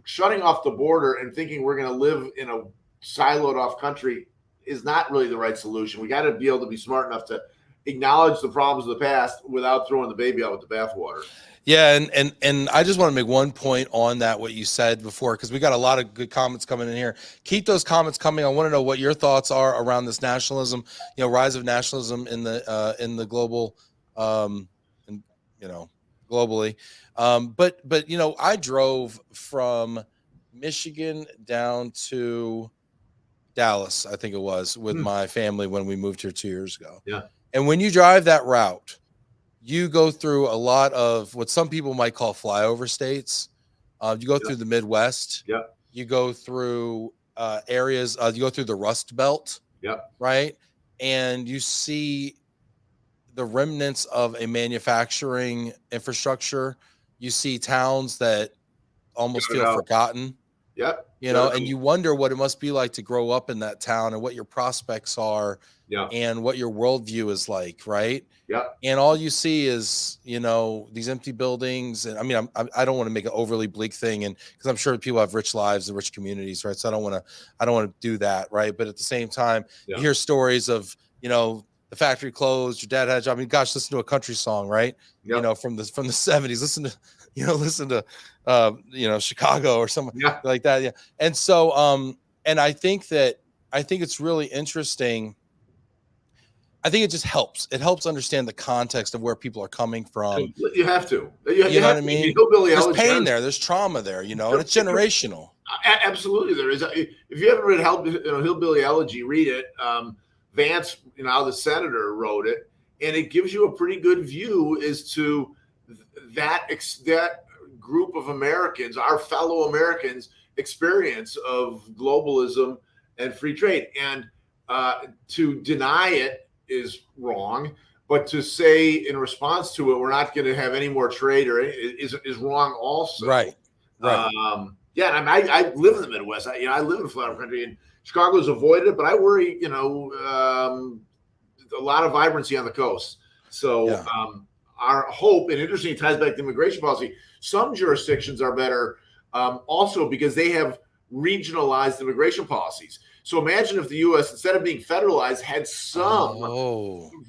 shutting off the border and thinking we're going to live in a siloed off country is not really the right solution. We got to be able to be smart enough to acknowledge the problems of the past without throwing the baby out with the bathwater. Yeah, and I just want to make one point on that, what you said before, because we got a lot of good comments coming in here. Keep those comments coming. I want to know what your thoughts are around this nationalism, rise of nationalism in the global, globally. But I drove from Michigan down to Dallas, I think it was, with my family when we moved here 2 years ago. Yeah. And when you drive that route, you go through a lot of what some people might call flyover states. You go through the Midwest. Yeah. You go through areas. You go through the Rust Belt. Yeah. Right. And you see the remnants of a manufacturing infrastructure. You see towns that almost feel forgotten. Yep. And you wonder what it must be like to grow up in that town and what your prospects are. Yeah. And what your worldview is like, right? Yeah. And all you see is, these empty buildings. And I mean, I don't want to make an overly bleak thing, and because I'm sure people have rich lives and rich communities, right? So I don't want to do that, right? But at the same time, you hear stories of, the factory closed, your dad had a job. I mean, gosh, listen to a country song, right? Yep. From the 70s. Listen to Chicago or something like that. Yeah. And so and I think it's really interesting. I think it just helps. It helps understand the context of where people are coming from. You have to. You know what I mean? There's pain there. There's trauma there, and it's generational. Absolutely, there is. If you haven't read Hillbilly Elegy, read it. Vance, the senator, wrote it, and it gives you a pretty good view as to that group of Americans, our fellow Americans, experience of globalism and free trade. And to deny it is wrong, but to say in response to it, we're not going to have any more trade or is wrong also. Right. Yeah. And I live in the Midwest. I live in flower country, and Chicago's avoided it, but I worry, a lot of vibrancy on the coast. So our hope, and interesting, it ties back to immigration policy. Some jurisdictions are better also because they have regionalized immigration policies. So imagine if the U.S., instead of being federalized, had some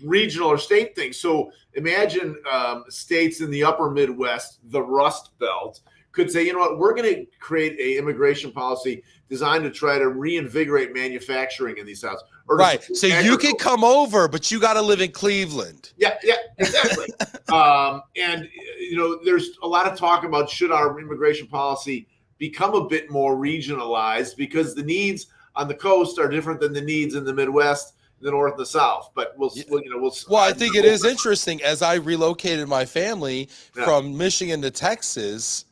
regional or state things. So imagine states in the upper Midwest, the Rust Belt, could say, we're going to create a immigration policy designed to try to reinvigorate manufacturing in these towns. Right. So you can come over, but you got to live in Cleveland. Yeah, exactly. And, there's a lot of talk about should our immigration policy become a bit more regionalized, because the needs on the coast are different than the needs in the Midwest, the North, and the South. But we'll. Well, I think it is interesting. As I relocated my family from Michigan to Texas,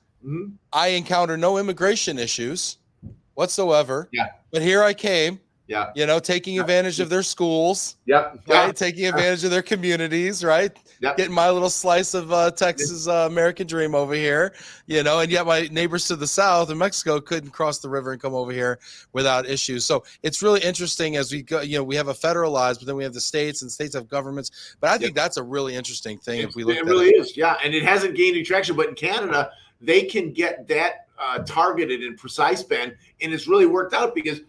I encountered no immigration issues whatsoever. Yeah. But here I came. Yeah. Taking advantage of their schools. Yep. Right. Taking advantage of their communities. Right. Yep. Getting my little slice of Texas American dream over here. And yet my neighbors to the south in Mexico couldn't cross the river and come over here without issues. So it's really interesting as we go. We have a federalized, but then we have the states, and states have governments. But I think that's a really interesting thing if we look. It really is. Yeah, and it hasn't gained any traction. But in Canada, they can get that targeted and precise, Ben, and it's really worked out because.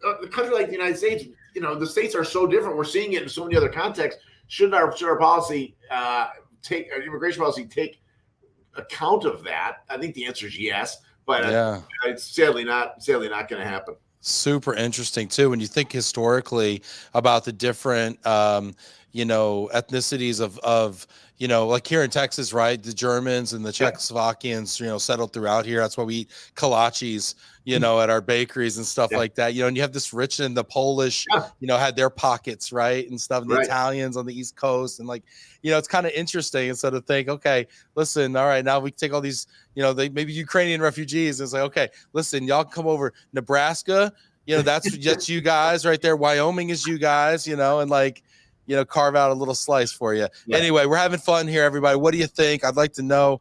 A country like the United States, the states are so different. We're seeing it in so many other contexts. Should our policy immigration policy take account of that? I think the answer is yes, but it's sadly not going to happen. Super interesting too when you think historically about the different ethnicities of like here in Texas, right? The Germans and the Czechoslovakians, settled throughout here. That's why we eat kolaches, at our bakeries and stuff like that. And you have this rich, and the Polish, had their pockets, right? And stuff. And the Italians on the East Coast. And it's kind of interesting. And so to think, okay, listen, all right, now we take all these, maybe Ukrainian refugees. And it's like, okay, listen, y'all come over. Nebraska, that's just you guys right there. Wyoming is you guys, and carve out a little slice for you. Yeah. Anyway, we're having fun here, everybody. What do you think? I'd like to know.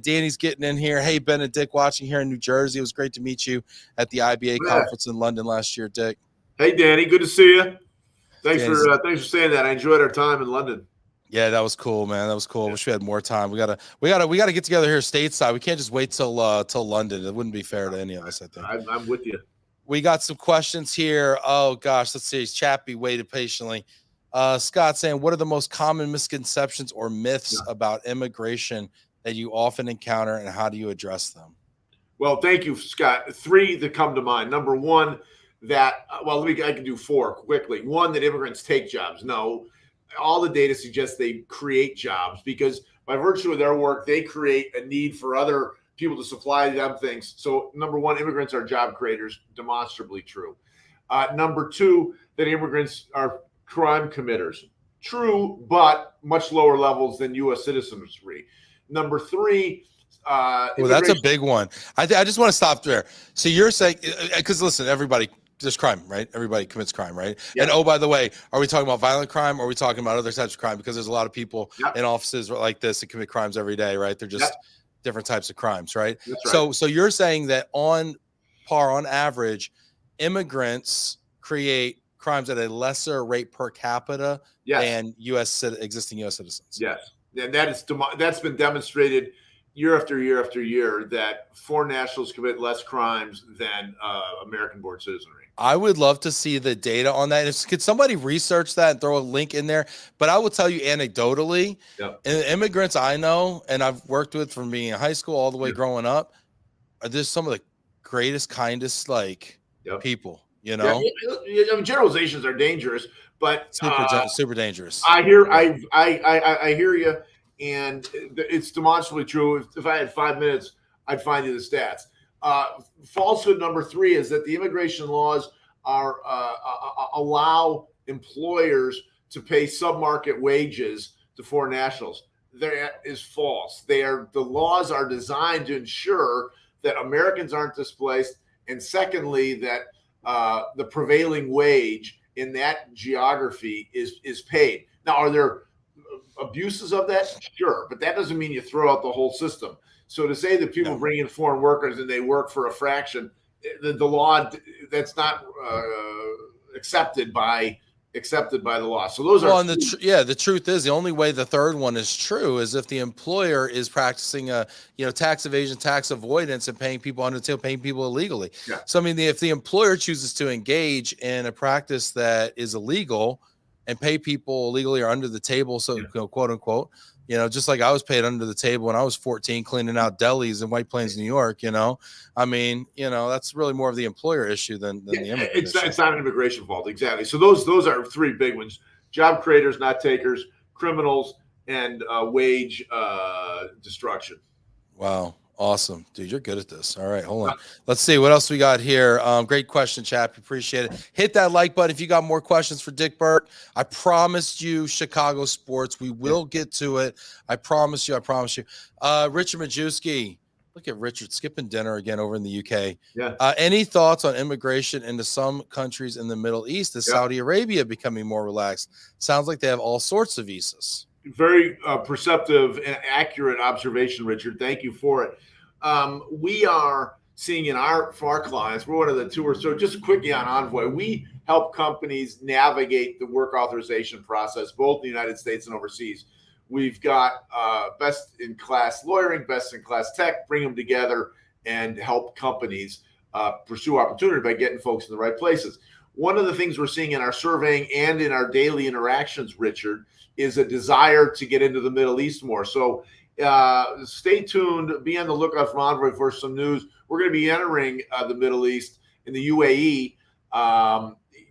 Danny's getting in here. Hey, Ben and Dick watching here in New Jersey. It was great to meet you at the IBA conference in London last year, Dick. Hey, Danny. Good to see you. Thanks for saying that. I enjoyed our time in London. Yeah, that was cool, man. That was cool. Yeah. Wish we had more time. We gotta get together here stateside. We can't just wait till London. It wouldn't be fair to any of us, I think. I'm with you. We got some questions here. Oh gosh, let's see. Chappie waited patiently. Scott saying, what are the most common misconceptions or myths about immigration that you often encounter, and how do you address them? Well, thank you, Scott. 3 that come to mind. Number 1, that, I can do 4 quickly. 1, that immigrants take jobs. No, all the data suggests they create jobs, because by virtue of their work, they create a need for other people to supply them things. So number 1, immigrants are job creators, demonstrably true. Number 2, that immigrants are crime committers. True, but much lower levels than U.S. citizenry. Number 3, well, that's a big one. I just want to stop there. So you're saying, because listen, everybody, there's crime, right? Everybody commits crime, right? Yeah. And oh, by the way, are we talking about violent crime, or are we talking about other types of crime? Because there's a lot of people in offices like this that commit crimes every day, right? They're just different types of crimes, right? That's right. So you're saying that on average, immigrants create crimes at a lesser rate per capita than existing U.S. citizens. Yes, and that's been demonstrated year after year after year, that foreign nationals commit less crimes than American-born citizenry. I would love to see the data on that. Could somebody research that and throw a link in there? But I will tell you anecdotally, immigrants I know and I've worked with from being in high school all the way growing up, are just some of the greatest, kindest people. Generalizations are dangerous, but super dangerous. I hear you, and it's demonstrably true. If I had 5 minutes, I'd find you the stats. Falsehood number 3 is that the immigration laws allow employers to pay sub-market wages to foreign nationals. That is false. The laws are designed to ensure that Americans aren't displaced, and secondly, that the prevailing wage in that geography is paid. Now, are there abuses of that? Sure, but that doesn't mean you throw out the whole system. So to say that people bring in foreign workers and they work for a fraction, the law, that's not accepted by the law. So those are. The truth is, the only way the third one is true is if the employer is practicing tax evasion, tax avoidance, and paying people under the table, paying people illegally. Yeah. So I mean, if the employer chooses to engage in a practice that is illegal and pay people illegally or under the table, so quote unquote, just like I was paid under the table when I was 14 cleaning out delis in White Plains, New York, I mean, that's really more of the employer issue than the immigrant issue. It's not an immigration fault. Exactly. So those are 3 big ones: job creators, not takers, criminals, and wage destruction. Wow. Awesome, dude. You're good at this. All right, hold on. Let's see what else we got here. Great question, chap. Appreciate it. Hit that like button if you got more questions for Dick Burke. I promised you Chicago sports. We will get to it. I promise you. Richard Majewski. Look at Richard skipping dinner again over in the UK. Yeah. Any thoughts on immigration into some countries in the Middle East? Is Saudi Arabia becoming more relaxed? Sounds like they have all sorts of visas. Very perceptive and accurate observation, Richard. Thank you for it. We are seeing for our clients, we're one of the 2 or so. Just quickly on Envoy, we help companies navigate the work authorization process, both in the United States and overseas. We've got best-in-class lawyering, best-in-class tech, bring them together and help companies pursue opportunity by getting folks in the right places. One of the things we're seeing in our surveying and in our daily interactions, Richard, is a desire to get into the Middle East more. So stay tuned. Be on the lookout from Envoy for some news. We're going to be entering the Middle East in the UAE,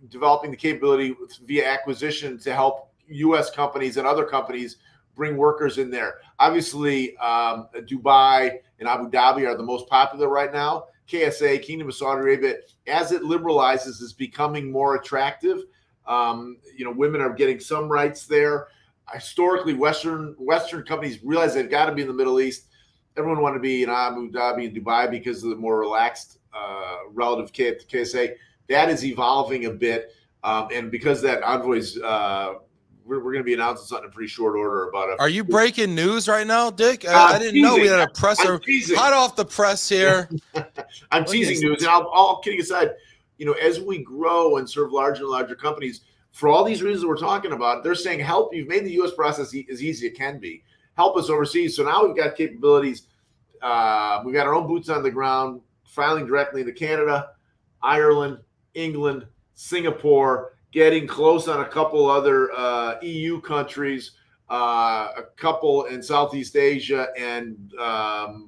developing the capability via acquisition to help U.S. companies and other companies bring workers in there. Obviously, Dubai and Abu Dhabi are the most popular right now. KSA, Kingdom of Saudi Arabia, as it liberalizes, is becoming more attractive. Women are getting some rights there. Historically, Western companies realize they've got to be in the Middle East. Everyone wanted to be in Abu Dhabi and Dubai because of the more relaxed relative to KSA. That is evolving a bit, and because that Envoy's, we're going to be announcing something in pretty short order about it. Are you breaking news right now, Dick? I didn't know we had a presser hot off the press here. I'm teasing news, and all kidding aside, as we grow and serve larger and larger companies, for all these reasons we're talking about, they're saying, help, you've made the U.S. process as easy as it can be. Help us overseas. So now we've got capabilities. We've got our own boots on the ground, filing directly into Canada, Ireland, England, Singapore, getting close on a couple other EU countries, a couple in Southeast Asia, and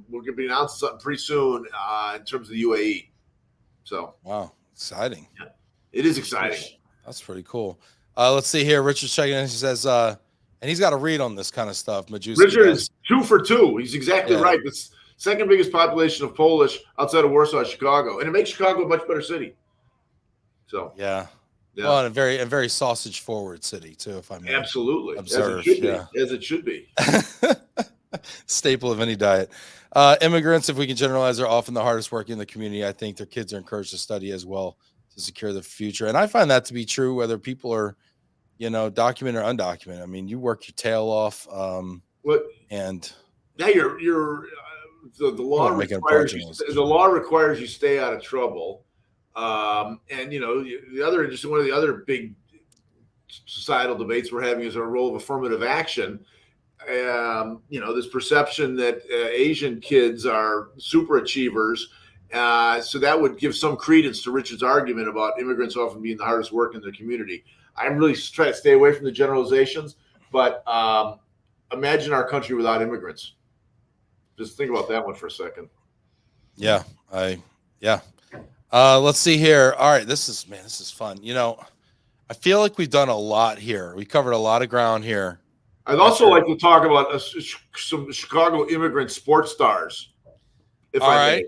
we're going to be announcing something pretty soon in terms of the UAE. So, wow, exciting. Yeah, it is exciting. That's pretty cool. Let's see here. Richard's checking in. He says, and he's got a read on this kind of stuff. Richard is 2 for 2. He's exactly right. The second biggest population of Polish outside of Warsaw is Chicago, and it makes Chicago a much better city. So yeah. Well, and a very sausage forward city too, if I may. Absolutely. Observe. As it should be. Staple of any diet. Immigrants, if we can generalize, are often the hardest working in the community. I think their kids are encouraged to study as well to secure the future. And I find that to be true, whether people are, documented or undocumented. I mean, you work your tail off. And yeah, the law requires you stay out of trouble. And one of the other big societal debates we're having is our role of affirmative action. This perception that Asian kids are super achievers. So that would give some credence to Richard's argument about immigrants often being the hardest work in the community. I'm really trying to stay away from the generalizations, but imagine our country without immigrants. Just think about that one for a second. Yeah, let's see here. All right, this is fun. I feel like we've done a lot here. We covered a lot of ground here. I'd also like to talk about some Chicago immigrant sports stars. All right.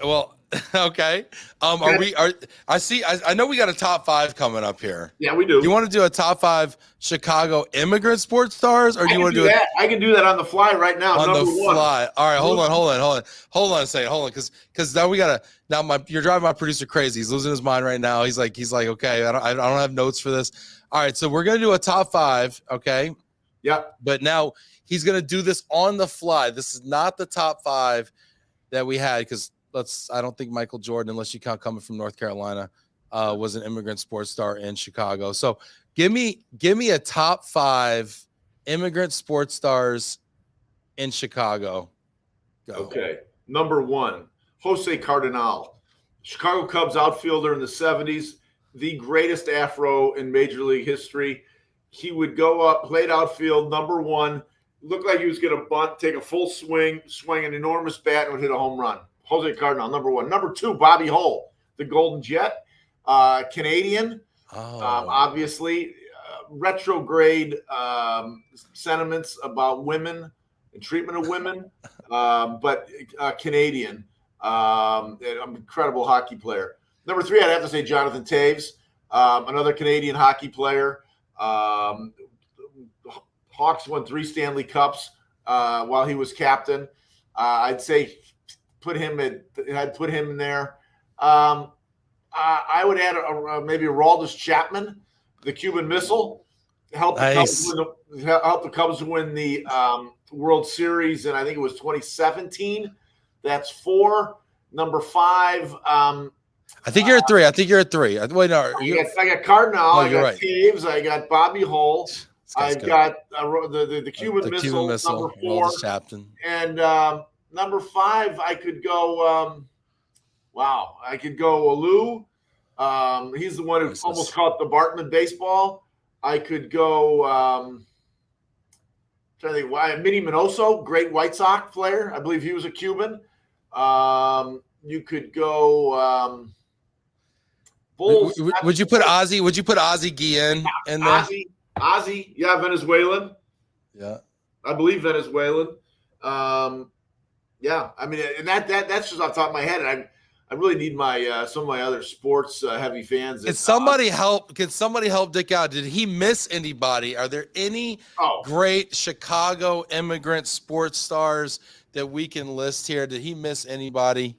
Well, okay. I know we got a top 5 coming up here. Yeah, we do. You want to do a top 5 Chicago immigrant sports stars, or do you want to do that? I can do that on the fly right now. On the fly. All right, hold on a second, because now you're driving my producer crazy. He's losing his mind right now. He's like, okay, I don't have notes for this. All right, so we're gonna do a top 5, okay? Yeah. But now he's gonna do this on the fly. This is not the top 5 that we had, because I don't think Michael Jordan, unless you count coming from North Carolina, was an immigrant sports star in Chicago. So give me a top 5 immigrant sports stars in Chicago. Go. Okay. Number 1, Jose Cardinal, Chicago Cubs outfielder in the 70s, the greatest afro in Major League history. He would go up, played outfield, number 1, looked like he was going to bunt, take a full swing an enormous bat, and would hit a home run. Jose Cardinal, number 1. Number 2, Bobby Hull, the Golden Jet, Canadian, obviously. Retrograde sentiments about women and treatment of women, but Canadian, an incredible hockey player. Number 3, I'd have to say Jonathan Taves, another Canadian hockey player. Hawks won 3 Stanley Cups while he was captain. I'd say I'd put him in there. I would add maybe Aroldis Chapman, the Cuban Missile, helped the Cubs win the World Series, and I think it was 2017. That's 4. Number 5. I think you're at 3. Wait, no. I got Cardinal. I got Taves. I got Bobby Hull. I've got the Cuban Missile. Number 4. Chapman. And number 5, I could go. I could go Alou. He's the one who almost caught the Bartman baseball. I could go. Trying to think why. Minnie Minoso, great White Sox player. I believe he was a Cuban. You could go. Bulls. Would you put Ozzie? Would you put Ozzie Guillen in there? Ozzie. Ozzy, yeah, Venezuelan. Yeah. I believe Venezuelan. Yeah, I mean, and that's just off the top of my head. And I really need my some of my other sports heavy fans. Can somebody help? Can somebody help Dick out? Did he miss anybody? Are there any great Chicago immigrant sports stars that we can list here? Did he miss anybody?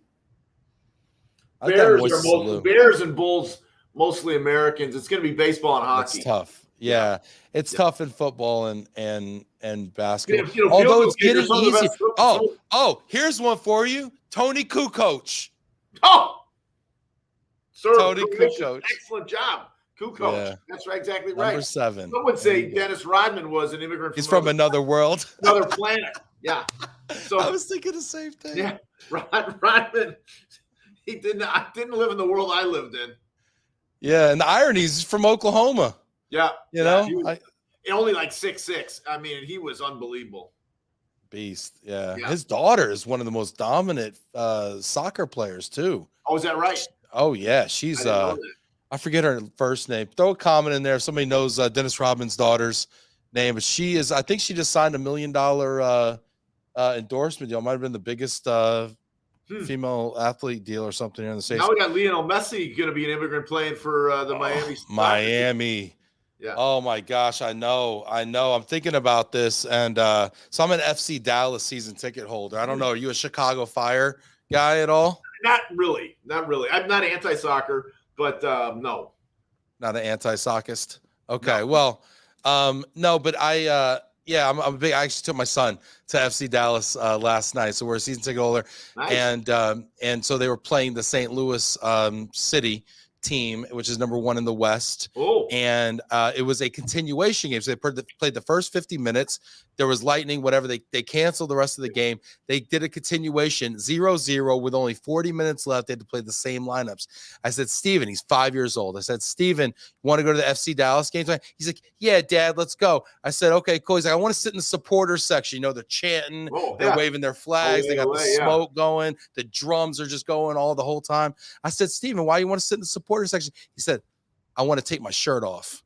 Bears and Bulls, mostly Americans. It's going to be baseball and hockey. It's tough. Yeah. It's tough in football and basketball. You know, although it's getting easier. Here's one for you. Tony Kukoc. Sir, Tony Kukoc. Excellent job. Kukoc. Yeah. That's right, exactly right. Number 7. Some would say Dennis Rodman was an immigrant. He's from another world. Another planet. Yeah. So I was thinking the same thing. Yeah. Rodman, he didn't live in the world I lived in. Yeah, and the irony is he's from Oklahoma. Yeah. You know? He was, only like 6'6". I mean, he was unbelievable. Beast. Yeah. His daughter is one of the most dominant soccer players too. Oh, is that right? Oh yeah. She's I forget her first name. Throw a comment in there if somebody knows Dennis Rodman's daughter's name, but she is, I think she just signed $1 million endorsement deal. Might have been the biggest female athlete deal or something here in the States. Now we got Lionel Messi going to be an immigrant playing for the Miami. Miami. Yeah. Oh my gosh, I know. I'm thinking about this, and so I'm an FC Dallas season ticket holder. I don't know. Are you a Chicago Fire guy at all? Not really. I'm not anti-soccer, but no. Not an anti-sockist. Okay. No. Well, no, but I'm a big. I actually took my son to FC Dallas last night, so we're a season ticket holder, nice. And so they were playing the St. Louis City team, which is number 1 in the West. And it was a continuation game. So they played the first 50 minutes. There was lightning, whatever. They canceled the rest of the game. They did a continuation 0-0 with only 40 minutes left. They had to play the same lineups. I said, Steven, he's 5 years old. I said, Steven, you want to go to the FC Dallas game tonight? He's like, yeah, Dad, let's go. I said, okay, cool. He's like, I want to sit in the supporters section. You know, they're chanting, they're waving their flags. They got the smoke going. The drums are just going all the whole time. I said, Steven, why you want to sit in the supporters section? He said, I want to take my shirt off.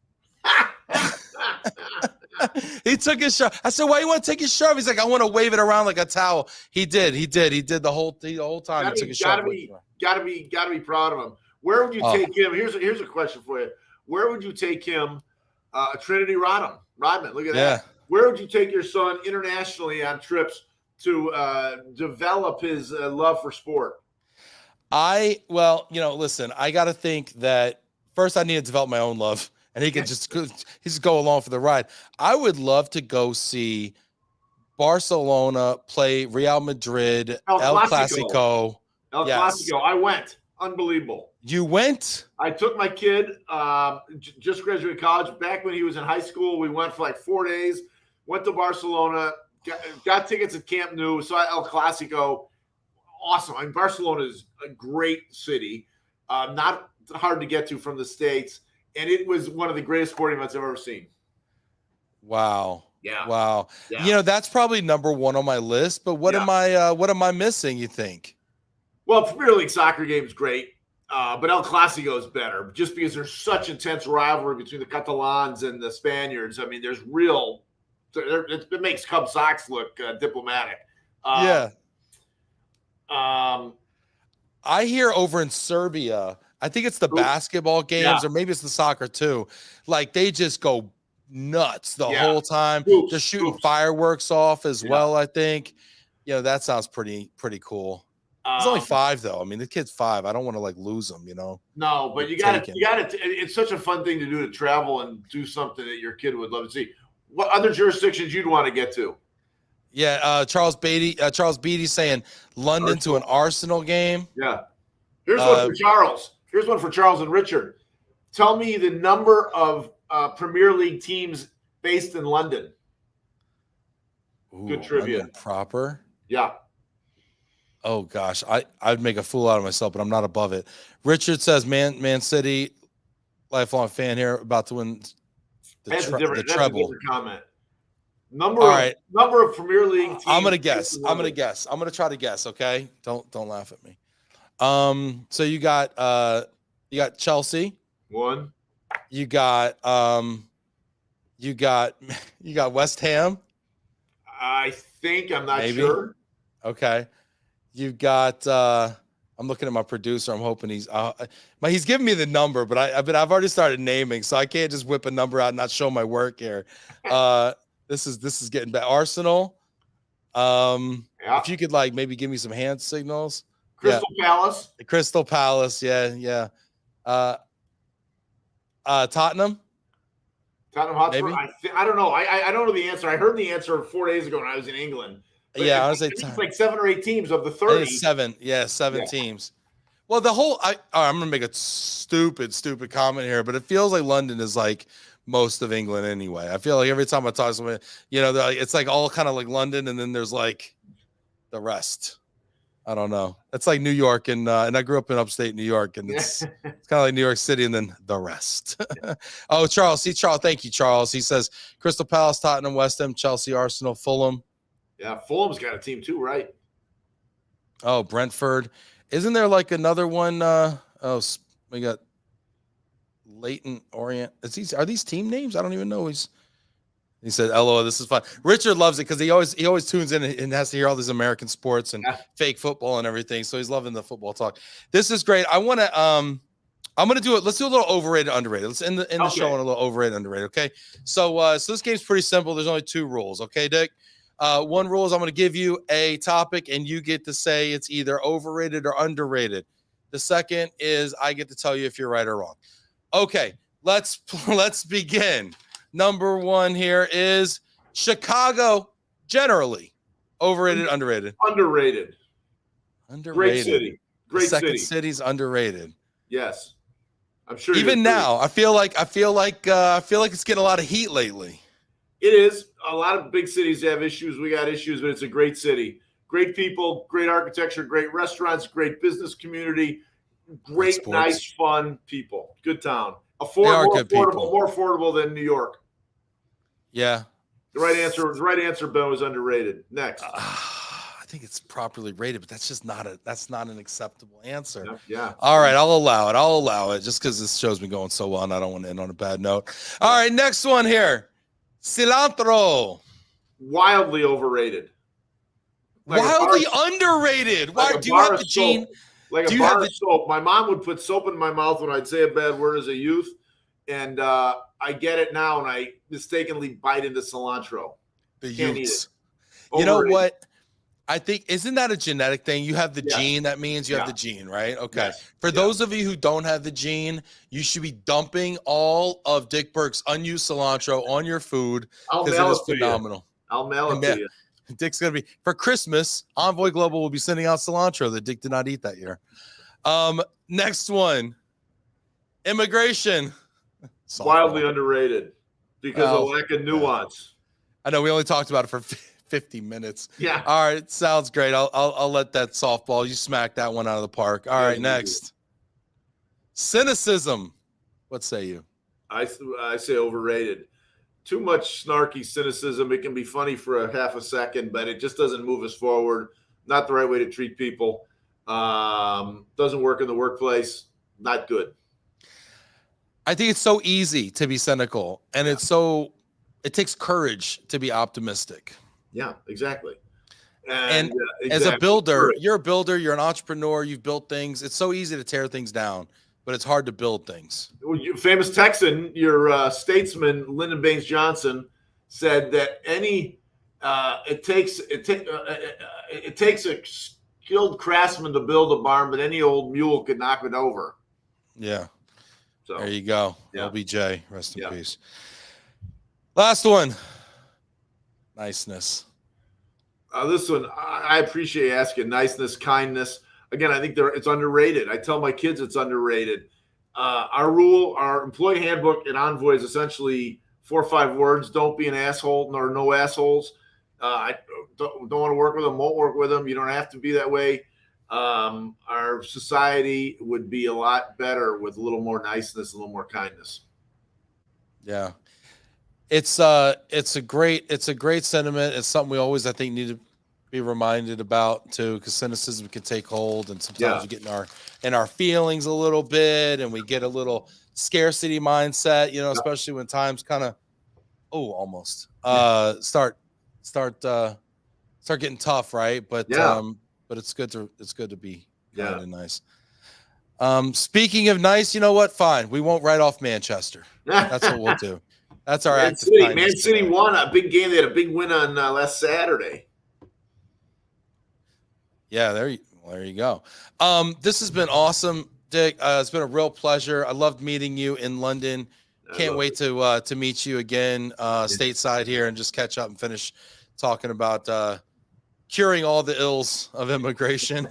He took his shirt. I said, why you want to take his shirt off? He's like, I want to wave it around like a towel. He did the whole time. He took his shirt off. Gotta be proud of him. Where would you take him? Here's a question for you. Where would you take him? Trinity Rodman. Look at that. Where would you take your son internationally on trips to develop his love for sport? Listen, I got to think that first I need to develop my own love. And he can just go along for the ride. I would love to go see Barcelona play Real Madrid, El Clasico. El Clasico. I went. Unbelievable. You went? I took my kid, just graduated college. Back when he was in high school, we went for like 4 days. Went to Barcelona, got tickets at Camp Nou, saw El Clasico. Awesome. I mean, Barcelona is a great city. Not hard to get to from the States. And it was one of the greatest sporting events I've ever seen. Wow. Yeah. Wow. Yeah. You know, that's probably number 1 on my list, but what am I missing, you think? Well, Premier League soccer game is great, but El Clasico is better just because there's such intense rivalry between the Catalans and the Spaniards. I mean, there's it makes Cub Sox look diplomatic. I hear over in Serbia, I think it's the basketball games or maybe it's the soccer too. Like they just go nuts the whole time. They're shooting fireworks off as well, I think. You know, that sounds pretty cool. He's only 5 though. I mean, the kid's 5. I don't want to like lose him, you know. No, but you got to it's such a fun thing to do, to travel and do something that your kid would love to see. What other jurisdictions you'd want to get to? Yeah, Charles Beatty saying London to an Arsenal game. Yeah. Here's one for Charles. Here's one for Charles and Richard. Tell me the number of Premier League teams based in London. Ooh, good trivia. London proper? Yeah. Oh, gosh. I'd make a fool out of myself, but I'm not above it. Richard says, Man City, lifelong fan here, about to win the treble. That's a different comment. Number of Premier League teams. I'm gonna guess. I'm gonna try to guess. Okay, don't laugh at me. So you got Chelsea. 1. You got You got West Ham. I think, I'm not Maybe. sure. Okay. You've got I'm looking at my producer. I'm hoping he's giving me the number, but I've already started naming, so I can't just whip a number out and not show my work here. This is getting bad. Arsenal. Yeah. If you could like maybe give me some hand signals. Crystal Palace. Crystal Palace. Yeah. Tottenham. Tottenham Hotspur. Maybe? I don't know. I don't know the answer. I heard the answer 4 days ago when I was in England. But Yeah, I think it's like 7 or 8 teams of the 30. Seven. Yeah, seven teams. Well, I'm gonna make a stupid comment here, but it feels like London is like most of England anyway. I feel like every time I talk to someone, it's like all kind of like London, and then there's like the rest. I don't know. It's like New York, and I grew up in upstate New York, and it's kind of like New York City, and then the rest. Oh, Charles, thank you, Charles. He says Crystal Palace, Tottenham, West Ham, Chelsea, Arsenal, Fulham. Yeah, Fulham's got a team too, right? Oh, Brentford. Isn't there like another one? We got Leighton Orient. Are these team names? I don't even know. He said, "LOL, this is fun." Richard loves it because he always tunes in and has to hear all these American sports and fake football and everything. So he's loving the football talk. This is great. I'm gonna do it. Let's do a little overrated, underrated. Let's end the show on a little overrated, underrated. Okay. So this game's pretty simple. There's only 2 rules. Okay, Dick. One rule is I'm going to give you a topic and you get to say it's either overrated or underrated. The second is I get to tell you if you're right or wrong. Okay, let's begin. Number 1 here is Chicago. Generally, overrated, underrated. Underrated. Great city. Great Second city. city's underrated. Yes, I'm sure. Even now, I feel like it's getting a lot of heat lately. It is. A lot of big cities have issues. We got issues, but it's a great city. Great people, great architecture, great restaurants, great business community, great, nice, fun people. Good town. More affordable than New York. Yeah. The right answer, Ben, was underrated. Next. I think it's properly rated, but that's not an acceptable answer. Yeah. All right, I'll allow it just because this show's been going so well and I don't want to end on a bad note. All right, next one here. Cilantro. Wildly overrated. Wildly underrated. Why do you have the gene? Like a bar of soap. My mom would put soap in my mouth when I'd say a bad word as a youth. And I get it now, and I mistakenly bite into cilantro. Can't eat it. You know what? I think, isn't that a genetic thing? You have the gene. That means you have the gene, right? Okay. Yes. For those of you who don't have the gene, you should be dumping all of Dick Burke's unused cilantro on your food because it is phenomenal. I'll mail it to you. Dick's going to be, for Christmas, Envoy Global will be sending out cilantro that Dick did not eat that year. Next one. Immigration. Wildly underrated because of lack of nuance. I know we only talked about it for 50 minutes. Yeah. All right. Sounds great. I'll let that softball. You smack that one out of the park. All right. Next. Cynicism. What say you? I say overrated. Too much snarky cynicism. It can be funny for a half a second, but it just doesn't move us forward. Not the right way to treat people. Doesn't work in the workplace. Not good. I think it's so easy to be cynical, and it takes courage to be optimistic. Yeah, exactly. And as a builder, you're a builder, you're an entrepreneur, you've built things. It's so easy to tear things down, but it's hard to build things. Well, famous Texan, your statesman, Lyndon Baines Johnson, said that it takes a skilled craftsman to build a barn, but any old mule could knock it over. Yeah. So there you go. LBJ, rest in peace. Last one. Niceness. This one, I appreciate you asking. Niceness, kindness. Again, I think it's underrated. I tell my kids it's underrated. Our employee handbook at Envoy is essentially 4 or 5 words. Don't be an asshole, nor no assholes. I don't want to work with them, won't work with them. You don't have to be that way. Our society would be a lot better with a little more niceness, a little more kindness. Yeah. It's a great sentiment. It's something we always, I think, need to be reminded about too, because cynicism can take hold, and sometimes we get in our feelings a little bit, and we get a little scarcity mindset, especially when times kind of Oh, almost. Start getting tough, right? But it's good to be kind and nice. Speaking of nice, you know what? Fine, we won't write off Manchester. That's what we'll do. That's our Man act City. of kindness. Man City won a big game. They had a big win on last Saturday. Yeah, there you go. This has been awesome, Dick. It's been a real pleasure. I loved meeting you in London. Can't wait to meet you again stateside here and just catch up and finish talking about curing all the ills of immigration.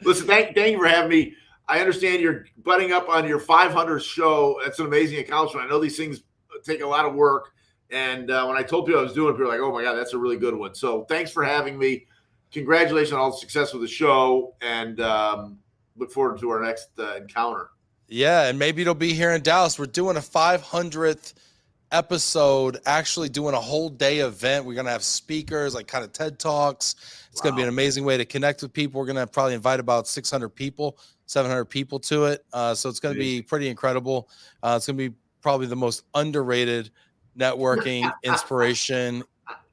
Listen, thank you for having me. I understand you're butting up on your 500th show. That's an amazing accomplishment. I know these things take a lot of work. And when I told people I was doing it, people were like, oh my God, that's a really good one. So thanks for having me. Congratulations on all the success with the show, and look forward to our next encounter. Yeah, and maybe it'll be here in Dallas. We're doing a 500th episode, actually doing a whole day event. We're going to have speakers, like kind of TED Talks. It's going to be an amazing way to connect with people. We're going to probably invite about 600 people, 700 people to it. So it's going to be pretty incredible. It's going to be probably the most underrated networking, inspiration,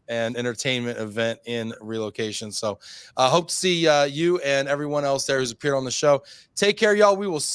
and entertainment event in relocation. So I hope to see you and everyone else there who's appeared on the show. Take care, y'all. We will